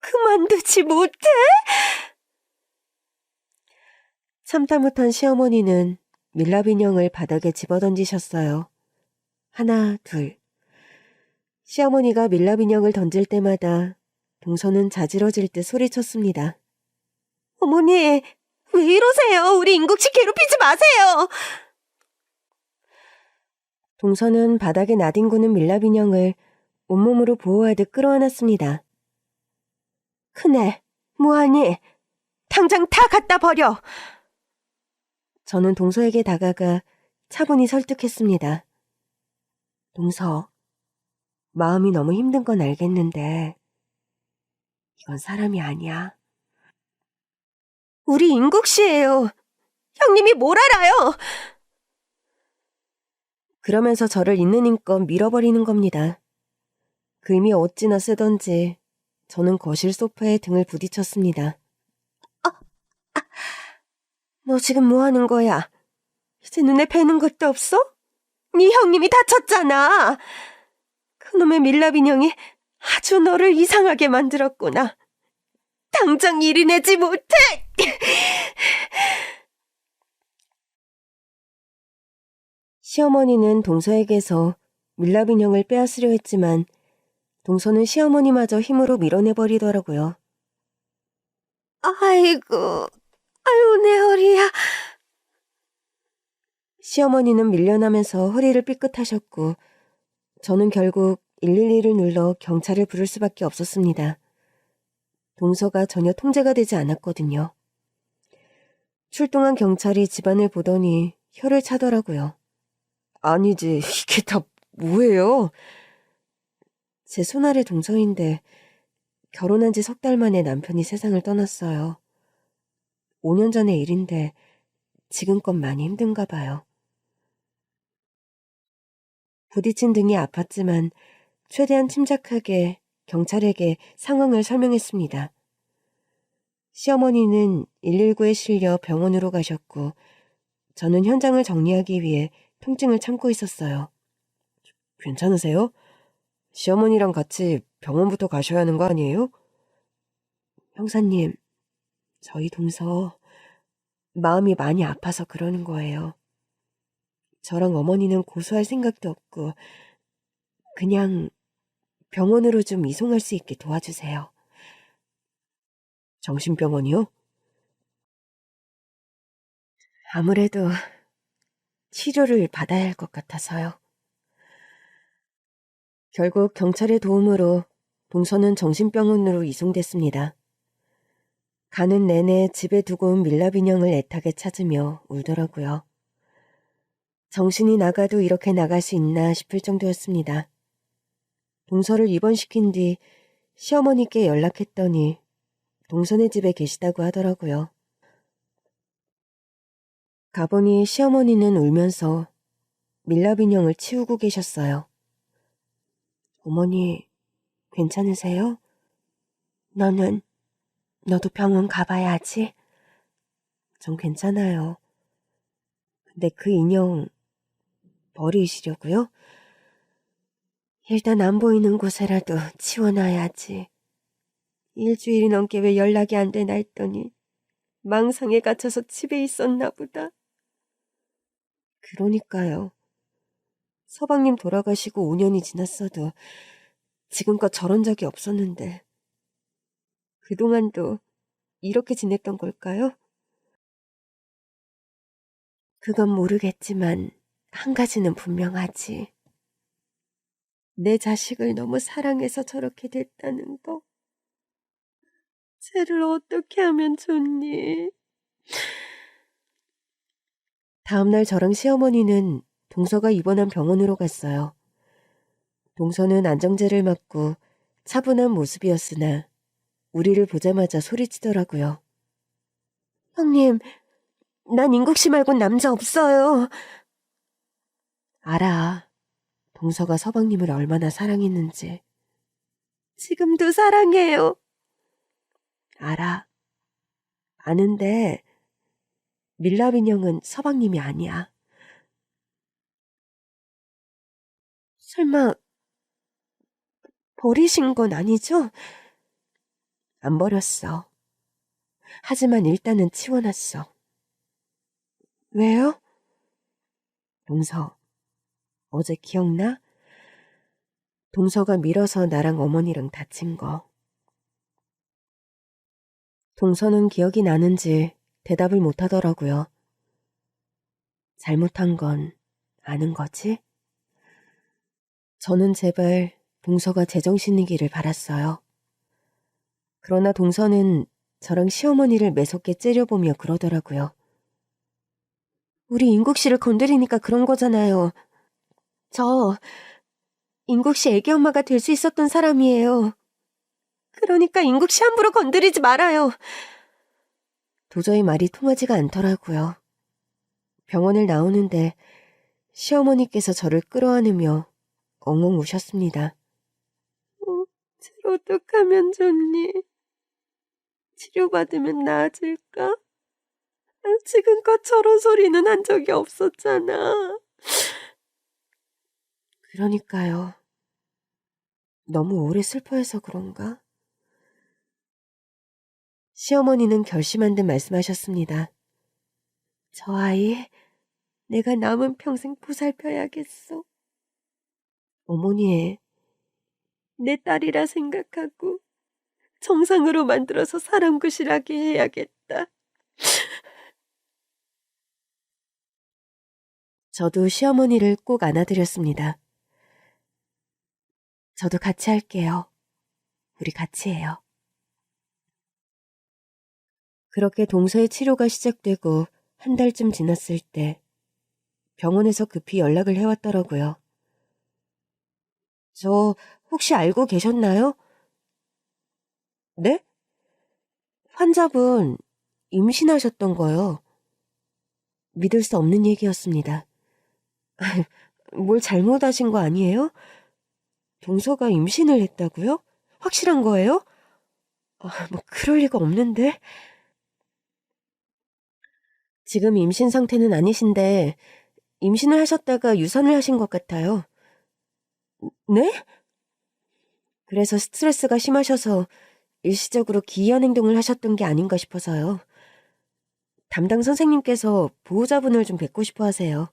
그만두지 못해? 참다 못한 시어머니는 밀랍 인형을 바닥에 집어던지셨어요. 하나, 둘. 시어머니가 밀랍 인형을 던질 때마다 동서는 자지러질 듯 소리쳤습니다. 어머니, 왜 이러세요? 우리 인국씨 괴롭히지 마세요! 동서는 바닥에 나뒹구는 밀랍 인형을 온몸으로 보호하듯 끌어안았습니다. 큰애, 뭐하니? 당장 다 갖다 버려! 저는 동서에게 다가가 차분히 설득했습니다. 동서, 마음이 너무 힘든 건 알겠는데 이건 사람이 아니야. 우리 인국씨예요. 형님이 뭘 알아요? 그러면서 저를 있는 힘껏 밀어버리는 겁니다. 그 힘이 어찌나 세던지 저는 거실 소파에 등을 부딪혔습니다. 너 지금 뭐 하는 거야? 이제 눈에 뵈는 것도 없어? 네 형님이 다쳤잖아. 그놈의 밀랍 인형이 아주 너를 이상하게 만들었구나. 당장 이리 내지 못해! 시어머니는 동서에게서 밀랍 인형을 빼앗으려 했지만 동서는 시어머니마저 힘으로 밀어내버리더라고요. 아이고, 아유 내 허리야. 시어머니는 밀려나면서 허리를 삐끗하셨고 저는 결국 112를 눌러 경찰을 부를 수밖에 없었습니다. 동서가 전혀 통제가 되지 않았거든요. 출동한 경찰이 집안을 보더니 혀를 차더라고요. 아니지, 이게 다 뭐예요? 제 손아래 동서인데 결혼한 지 3달 만에 남편이 세상을 떠났어요. 5년 전의 일인데 지금껏 많이 힘든가 봐요. 부딪힌 등이 아팠지만 최대한 침착하게 경찰에게 상황을 설명했습니다. 시어머니는 119에 실려 병원으로 가셨고 저는 현장을 정리하기 위해 통증을 참고 있었어요. 괜찮으세요? 시어머니랑 같이 병원부터 가셔야 하는 거 아니에요? 형사님, 저희 동서 마음이 많이 아파서 그러는 거예요. 저랑 어머니는 고소할 생각도 없고 그냥 병원으로 좀 이송할 수 있게 도와주세요. 정신병원이요? 아무래도 치료를 받아야 할 것 같아서요. 결국 경찰의 도움으로 동서는 정신병원으로 이송됐습니다. 가는 내내 집에 두고 온 밀랍 인형을 애타게 찾으며 울더라고요. 정신이 나가도 이렇게 나갈 수 있나 싶을 정도였습니다. 동서를 입원시킨 뒤 시어머니께 연락했더니 동서네 집에 계시다고 하더라고요. 가보니 시어머니는 울면서 밀랍 인형을 치우고 계셨어요. 어머니, 괜찮으세요? 너도 병원 가봐야지. 전 괜찮아요. 근데 그 인형 버리시려고요? 일단 안 보이는 곳에라도 치워놔야지. 일주일이 넘게 왜 연락이 안 되나 했더니 망상에 갇혀서 집에 있었나 보다. 그러니까요. 서방님 돌아가시고 5년이 지났어도 지금껏 저런 적이 없었는데 그동안도 이렇게 지냈던 걸까요? 그건 모르겠지만 한 가지는 분명하지. 내 자식을 너무 사랑해서 저렇게 됐다는 거. 쟤를 어떻게 하면 좋니? 다음날 저랑 시어머니는 동서가 입원한 병원으로 갔어요. 동서는 안정제를 맞고 차분한 모습이었으나 우리를 보자마자 소리치더라고요. 형님, 난 인국씨 말곤 남자 없어요. 알아. 동서가 서방님을 얼마나 사랑했는지. 지금도 사랑해요. 알아. 아는데 밀랍 인형은 서방님이 아니야. 설마 버리신 건 아니죠? 안 버렸어. 하지만 일단은 치워놨어. 왜요? 동서, 어제 기억나? 동서가 밀어서 나랑 어머니랑 다친 거. 동서는 기억이 나는지 대답을 못하더라고요. 잘못한 건 아는 거지? 저는 제발 동서가 제정신이기를 바랐어요. 그러나 동서는 저랑 시어머니를 매섭게 째려보며 그러더라고요. 우리 인국씨를 건드리니까 그런 거잖아요. 저 인국씨 애기 엄마가 될 수 있었던 사람이에요. 그러니까 인국씨 함부로 건드리지 말아요. 도저히 말이 통하지가 않더라고요. 병원을 나오는데 시어머니께서 저를 끌어안으며 엉엉 우셨습니다. 어떡하면 좋니? 치료받으면 나아질까? 지금껏 저런 소리는 한 적이 없었잖아. 그러니까요. 너무 오래 슬퍼해서 그런가? 시어머니는 결심한 듯 말씀하셨습니다. 저 아이, 내가 남은 평생 보살펴야겠어. 어머니, 내 딸이라 생각하고 정상으로 만들어서 사람 구실하게 해야겠다. 저도 시어머니를 꼭 안아드렸습니다. 저도 같이 할게요. 우리 같이 해요. 그렇게 동서의 치료가 시작되고 한 달쯤 지났을 때 병원에서 급히 연락을 해왔더라고요. 저 혹시 알고 계셨나요? 네? 환자분 임신하셨던 거요. 믿을 수 없는 얘기였습니다. 뭘 잘못하신 거 아니에요? 동서가 임신을 했다고요? 확실한 거예요? 뭐 그럴 리가 없는데. 지금 임신 상태는 아니신데 임신을 하셨다가 유산을 하신 것 같아요. 네? 그래서 스트레스가 심하셔서 일시적으로 기이한 행동을 하셨던 게 아닌가 싶어서요. 담당 선생님께서 보호자분을 좀 뵙고 싶어 하세요.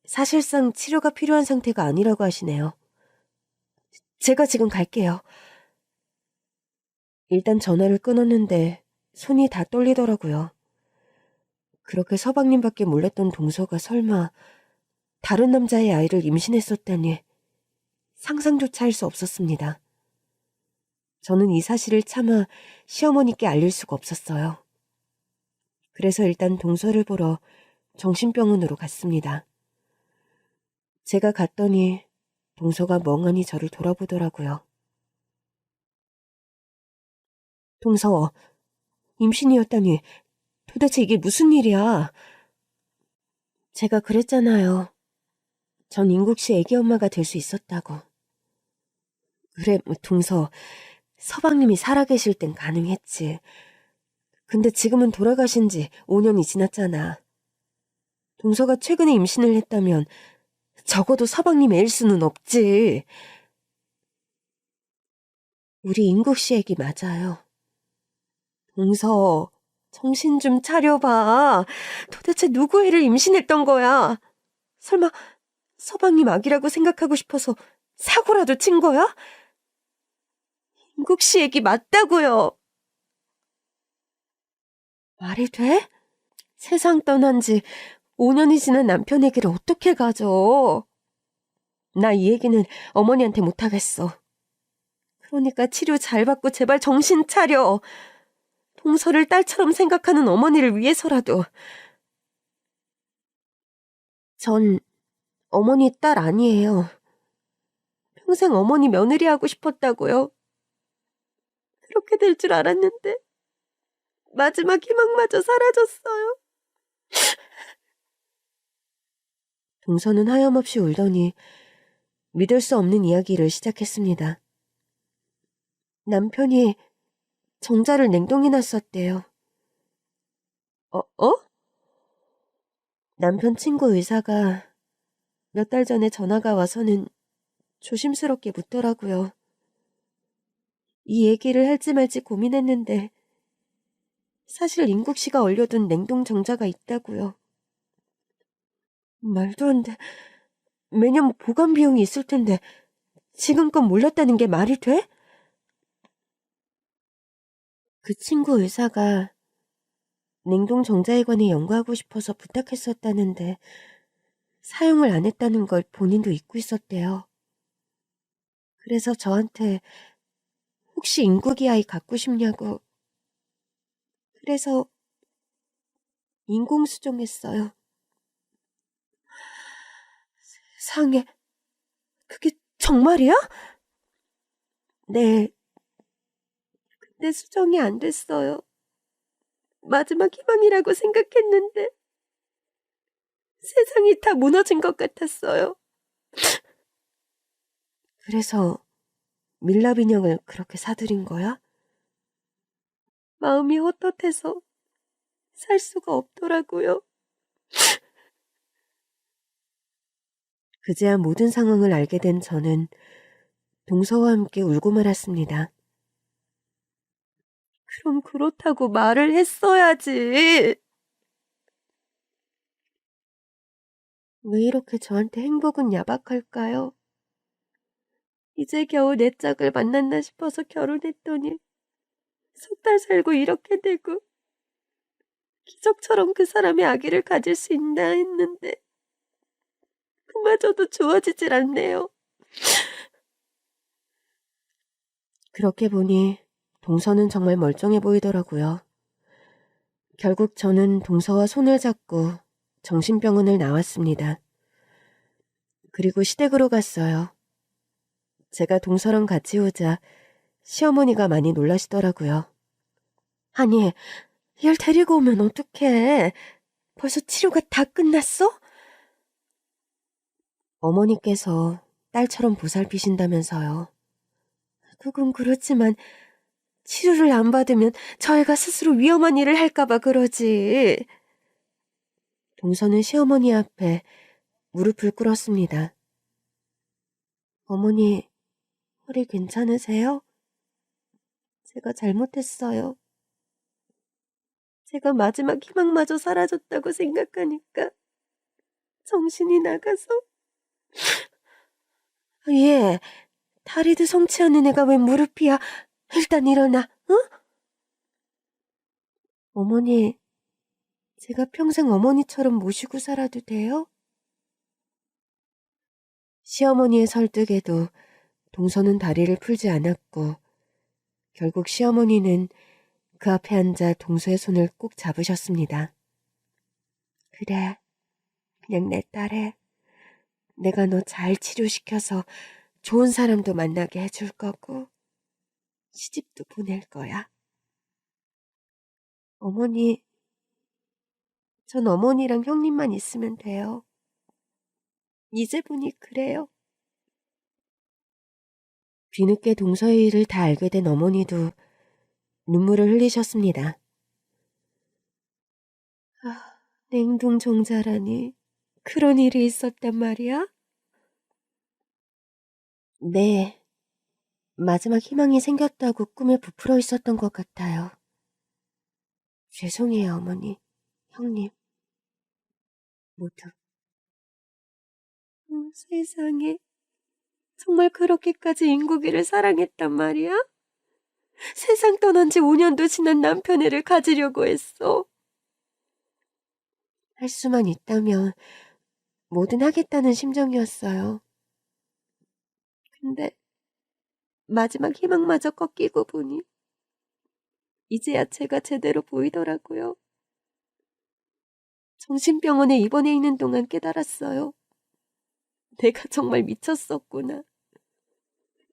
사실상 치료가 필요한 상태가 아니라고 하시네요. 제가 지금 갈게요. 일단 전화를 끊었는데 손이 다 떨리더라고요. 그렇게 서방님밖에 몰랐던 동서가 설마 다른 남자의 아이를 임신했었다니 상상조차 할 수 없었습니다. 저는 이 사실을 차마 시어머니께 알릴 수가 없었어요. 그래서 일단 동서를 보러 정신병원으로 갔습니다. 제가 갔더니 동서가 멍하니 저를 돌아보더라고요. 동서, 임신이었다니 도대체 이게 무슨 일이야? 제가 그랬잖아요. 전 인국씨 애기 엄마가 될 수 있었다고. 그래, 동서, 서방님이 살아계실 땐 가능했지. 근데 지금은 돌아가신 지 5년이 지났잖아. 동서가 최근에 임신을 했다면 적어도 서방님 애일 수는 없지. 우리 인국씨 애기 맞아요. 동서, 정신 좀 차려봐. 도대체 누구 애를 임신했던 거야? 설마 서방님 아기라고 생각하고 싶어서 사고라도 친 거야? 인국씨 애기 맞다고요. 말이 돼? 세상 떠난 지 5년이 지난 남편 애기를 어떻게 가져? 나 이 얘기는 어머니한테 못하겠어. 그러니까 치료 잘 받고 제발 정신 차려. 동서를 딸처럼 생각하는 어머니를 위해서라도. 전 어머니 딸 아니에요. 평생 어머니 며느리 하고 싶었다고요. 그렇게 될 줄 알았는데 마지막 희망마저 사라졌어요. 동서는 하염없이 울더니 믿을 수 없는 이야기를 시작했습니다. 남편이 정자를 냉동해 놨었대요. 어? 남편 친구 의사가 몇 달 전에 전화가 와서는 조심스럽게 묻더라고요. 이 얘기를 할지 말지 고민했는데 사실 인국 씨가 얼려둔 냉동 정자가 있다고요. 말도 안 돼. 매년 보관 비용이 있을 텐데 지금껏 몰랐다는 게 말이 돼? 그 친구 의사가 냉동 정자에 관해 연구하고 싶어서 부탁했었다는데 사용을 안 했다는 걸 본인도 잊고 있었대요. 그래서 저한테 혹시 인국이 아이 갖고 싶냐고. 그래서 인공수정했어요. 세상에, 그게 정말이야? 네, 근데 수정이 안 됐어요. 마지막 희망이라고 생각했는데 세상이 다 무너진 것 같았어요. 그래서 밀랍 인형을 그렇게 사들인 거야? 마음이 헛헛해서 살 수가 없더라고요. 그제야 모든 상황을 알게 된 저는 동서와 함께 울고 말았습니다. 그럼 그렇다고 말을 했어야지. 왜 이렇게 저한테 행복은 야박할까요? 이제 겨우 내 짝을 만났나 싶어서 결혼했더니 석 달 살고 이렇게 되고 기적처럼 그 사람이 아기를 가질 수 있나 했는데 그마저도 주어지질 않네요. 그렇게 보니 동서는 정말 멀쩡해 보이더라고요. 결국 저는 동서와 손을 잡고 정신병원을 나왔습니다. 그리고 시댁으로 갔어요. 제가 동서랑 같이 오자 시어머니가 많이 놀라시더라고요. 아니, 얘를 데리고 오면 어떡해. 벌써 치료가 다 끝났어? 어머니께서 딸처럼 보살피신다면서요. 그건 그렇지만 치료를 안 받으면 저 애가 스스로 위험한 일을 할까봐 그러지. 동서는 시어머니 앞에 무릎을 꿇었습니다. 어머니, 허리 괜찮으세요? 제가 잘못했어요. 제가 마지막 희망마저 사라졌다고 생각하니까 정신이 나가서. 예, 다리도 성치 않은 애가 왜 무릎이야. 일단 일어나, 응? 어머니, 제가 평생 어머니처럼 모시고 살아도 돼요? 시어머니의 설득에도 동서는 다리를 풀지 않았고 결국 시어머니는 그 앞에 앉아 동서의 손을 꼭 잡으셨습니다. 그래, 그냥 내 딸해. 내가 너 잘 치료시켜서 좋은 사람도 만나게 해줄 거고 시집도 보낼 거야. 어머니, 전 어머니랑 형님만 있으면 돼요. 이제 보니 그래요. 뒤늦게 동서의 일을 다 알게 된 어머니도 눈물을 흘리셨습니다. 아, 냉동 종자라니. 그런 일이 있었단 말이야? 네. 마지막 희망이 생겼다고 꿈에 부풀어 있었던 것 같아요. 죄송해요, 어머니, 형님, 모두. 세상에. 정말 그렇게까지 인국이를 사랑했단 말이야? 세상 떠난 지 5년도 지난 남편 애를 가지려고 했어. 할 수만 있다면 뭐든 하겠다는 심정이었어요. 근데 마지막 희망마저 꺾이고 보니 이제야 제가 제대로 보이더라고요. 정신병원에 입원해 있는 동안 깨달았어요. 내가 정말 미쳤었구나.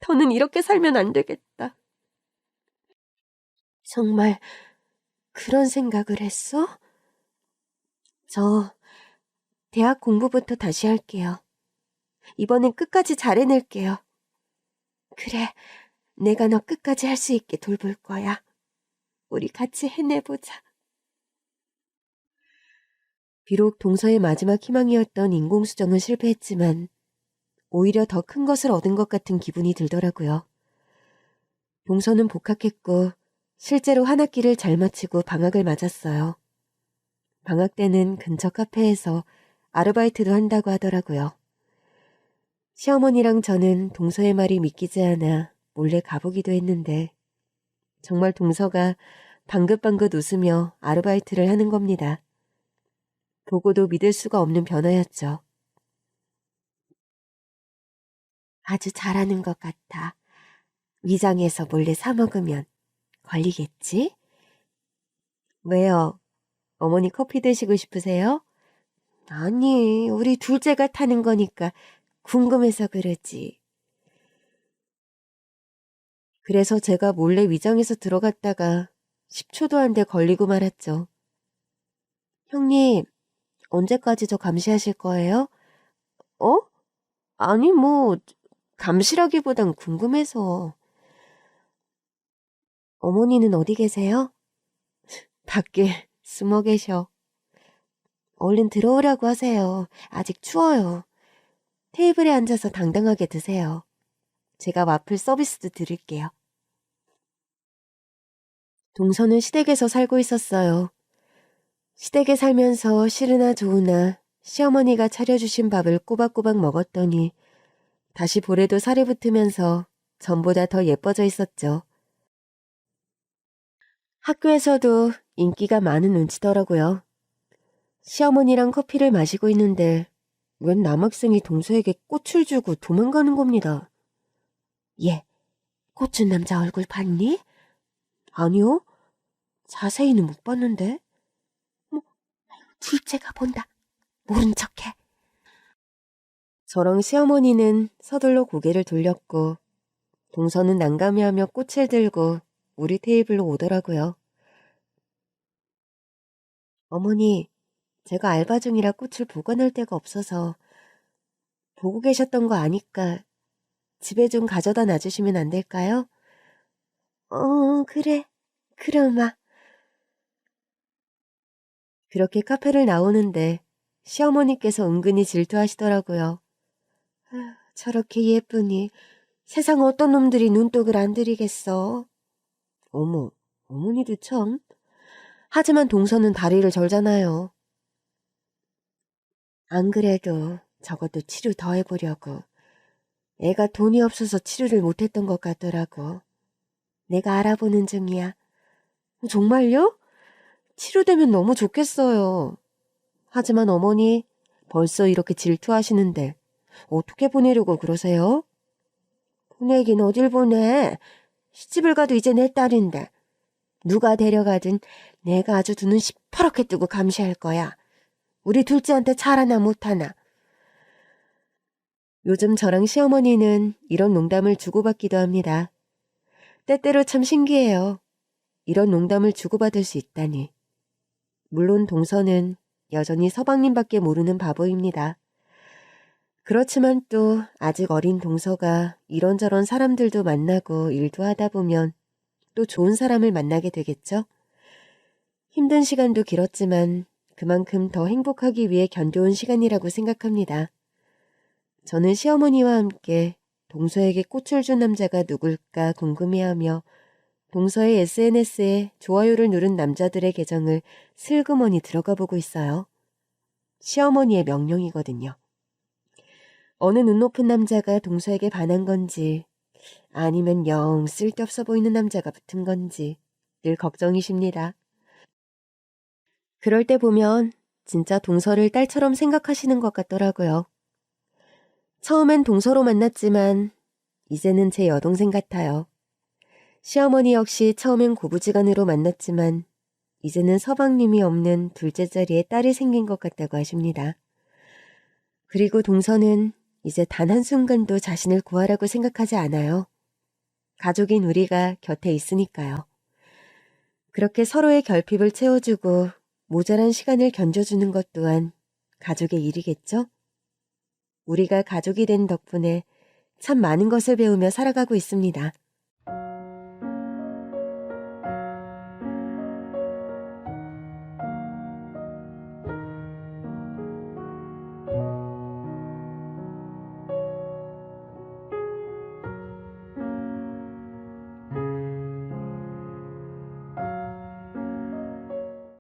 더는 이렇게 살면 안 되겠다. 정말 그런 생각을 했어? 저 대학 공부부터 다시 할게요. 이번엔 끝까지 잘해낼게요. 그래, 내가 너 끝까지 할 수 있게 돌볼 거야. 우리 같이 해내보자. 비록 동서의 마지막 희망이었던 인공수정은 실패했지만 오히려 더 큰 것을 얻은 것 같은 기분이 들더라고요. 동서는 복학했고 실제로 한 학기를 잘 마치고 방학을 맞았어요. 방학 때는 근처 카페에서 아르바이트도 한다고 하더라고요. 시어머니랑 저는 동서의 말이 믿기지 않아 몰래 가보기도 했는데 정말 동서가 방긋방긋 웃으며 아르바이트를 하는 겁니다. 보고도 믿을 수가 없는 변화였죠. 아주 잘하는 것 같아. 위장해서 몰래 사 먹으면 걸리겠지? 왜요? 어머니 커피 드시고 싶으세요? 아니, 우리 둘째가 타는 거니까 궁금해서 그러지. 그래서 제가 몰래 위장해서 들어갔다가 10초도 안 돼 걸리고 말았죠. 형님, 언제까지 저 감시하실 거예요? 어? 아니, 감시라기보단 궁금해서. 어머니는 어디 계세요? 밖에 숨어 계셔. 얼른 들어오라고 하세요. 아직 추워요. 테이블에 앉아서 당당하게 드세요. 제가 와플 서비스도 드릴게요. 동서는 시댁에서 살고 있었어요. 시댁에 살면서 싫으나 좋으나 시어머니가 차려주신 밥을 꼬박꼬박 먹었더니 다시 볼에도 살이 붙으면서 전보다 더 예뻐져 있었죠. 학교에서도 인기가 많은 눈치더라고요. 시어머니랑 커피를 마시고 있는데 웬 남학생이 동서에게 꽃을 주고 도망가는 겁니다. 얘, 꽃 준 남자 얼굴 봤니? 아니요. 자세히는 못 봤는데. 둘째가 본다. 모른 척해. 저랑 시어머니는 서둘러 고개를 돌렸고 동서는 난감해하며 꽃을 들고 우리 테이블로 오더라고요. 어머니, 제가 알바 중이라 꽃을 보관할 데가 없어서 보고 계셨던 거 아니까 집에 좀 가져다 놔주시면 안 될까요? 그래. 그럼아. 그렇게 카페를 나오는데 시어머니께서 은근히 질투하시더라고요. 저렇게 예쁘니 세상 어떤 놈들이 눈독을 안 들이겠어. 어머, 어머니도 참. 하지만 동서는 다리를 절잖아요. 안 그래도 저것도 치료 더 해보려고. 애가 돈이 없어서 치료를 못했던 것 같더라고. 내가 알아보는 중이야. 정말요? 치료되면 너무 좋겠어요. 하지만 어머니 벌써 이렇게 질투하시는데 어떻게 보내려고 그러세요? 보내긴 어딜 보내. 시집을 가도 이제 내 딸인데. 누가 데려가든 내가 아주 두 눈 시퍼렇게 뜨고 감시할 거야. 우리 둘째한테 잘하나 못하나. 요즘 저랑 시어머니는 이런 농담을 주고받기도 합니다. 때때로 참 신기해요. 이런 농담을 주고받을 수 있다니. 물론 동서는 여전히 서방님밖에 모르는 바보입니다. 그렇지만 또 아직 어린 동서가 이런저런 사람들도 만나고 일도 하다 보면 또 좋은 사람을 만나게 되겠죠? 힘든 시간도 길었지만 그만큼 더 행복하기 위해 견뎌온 시간이라고 생각합니다. 저는 시어머니와 함께 동서에게 꽃을 준 남자가 누굴까 궁금해하며 동서의 SNS에 좋아요를 누른 남자들의 계정을 슬그머니 들어가 보고 있어요. 시어머니의 명령이거든요. 어느 눈높은 남자가 동서에게 반한 건지 아니면 영 쓸데없어 보이는 남자가 붙은 건지 늘 걱정이십니다. 그럴 때 보면 진짜 동서를 딸처럼 생각하시는 것 같더라고요. 처음엔 동서로 만났지만 이제는 제 여동생 같아요. 시어머니 역시 처음엔 고부지간으로 만났지만 이제는 서방님이 없는 둘째 자리에 딸이 생긴 것 같다고 하십니다. 그리고 동서는 이제 단 한순간도 자신을 구하라고 생각하지 않아요. 가족인 우리가 곁에 있으니까요. 그렇게 서로의 결핍을 채워주고 모자란 시간을 견뎌주는 것 또한 가족의 일이겠죠? 우리가 가족이 된 덕분에 참 많은 것을 배우며 살아가고 있습니다.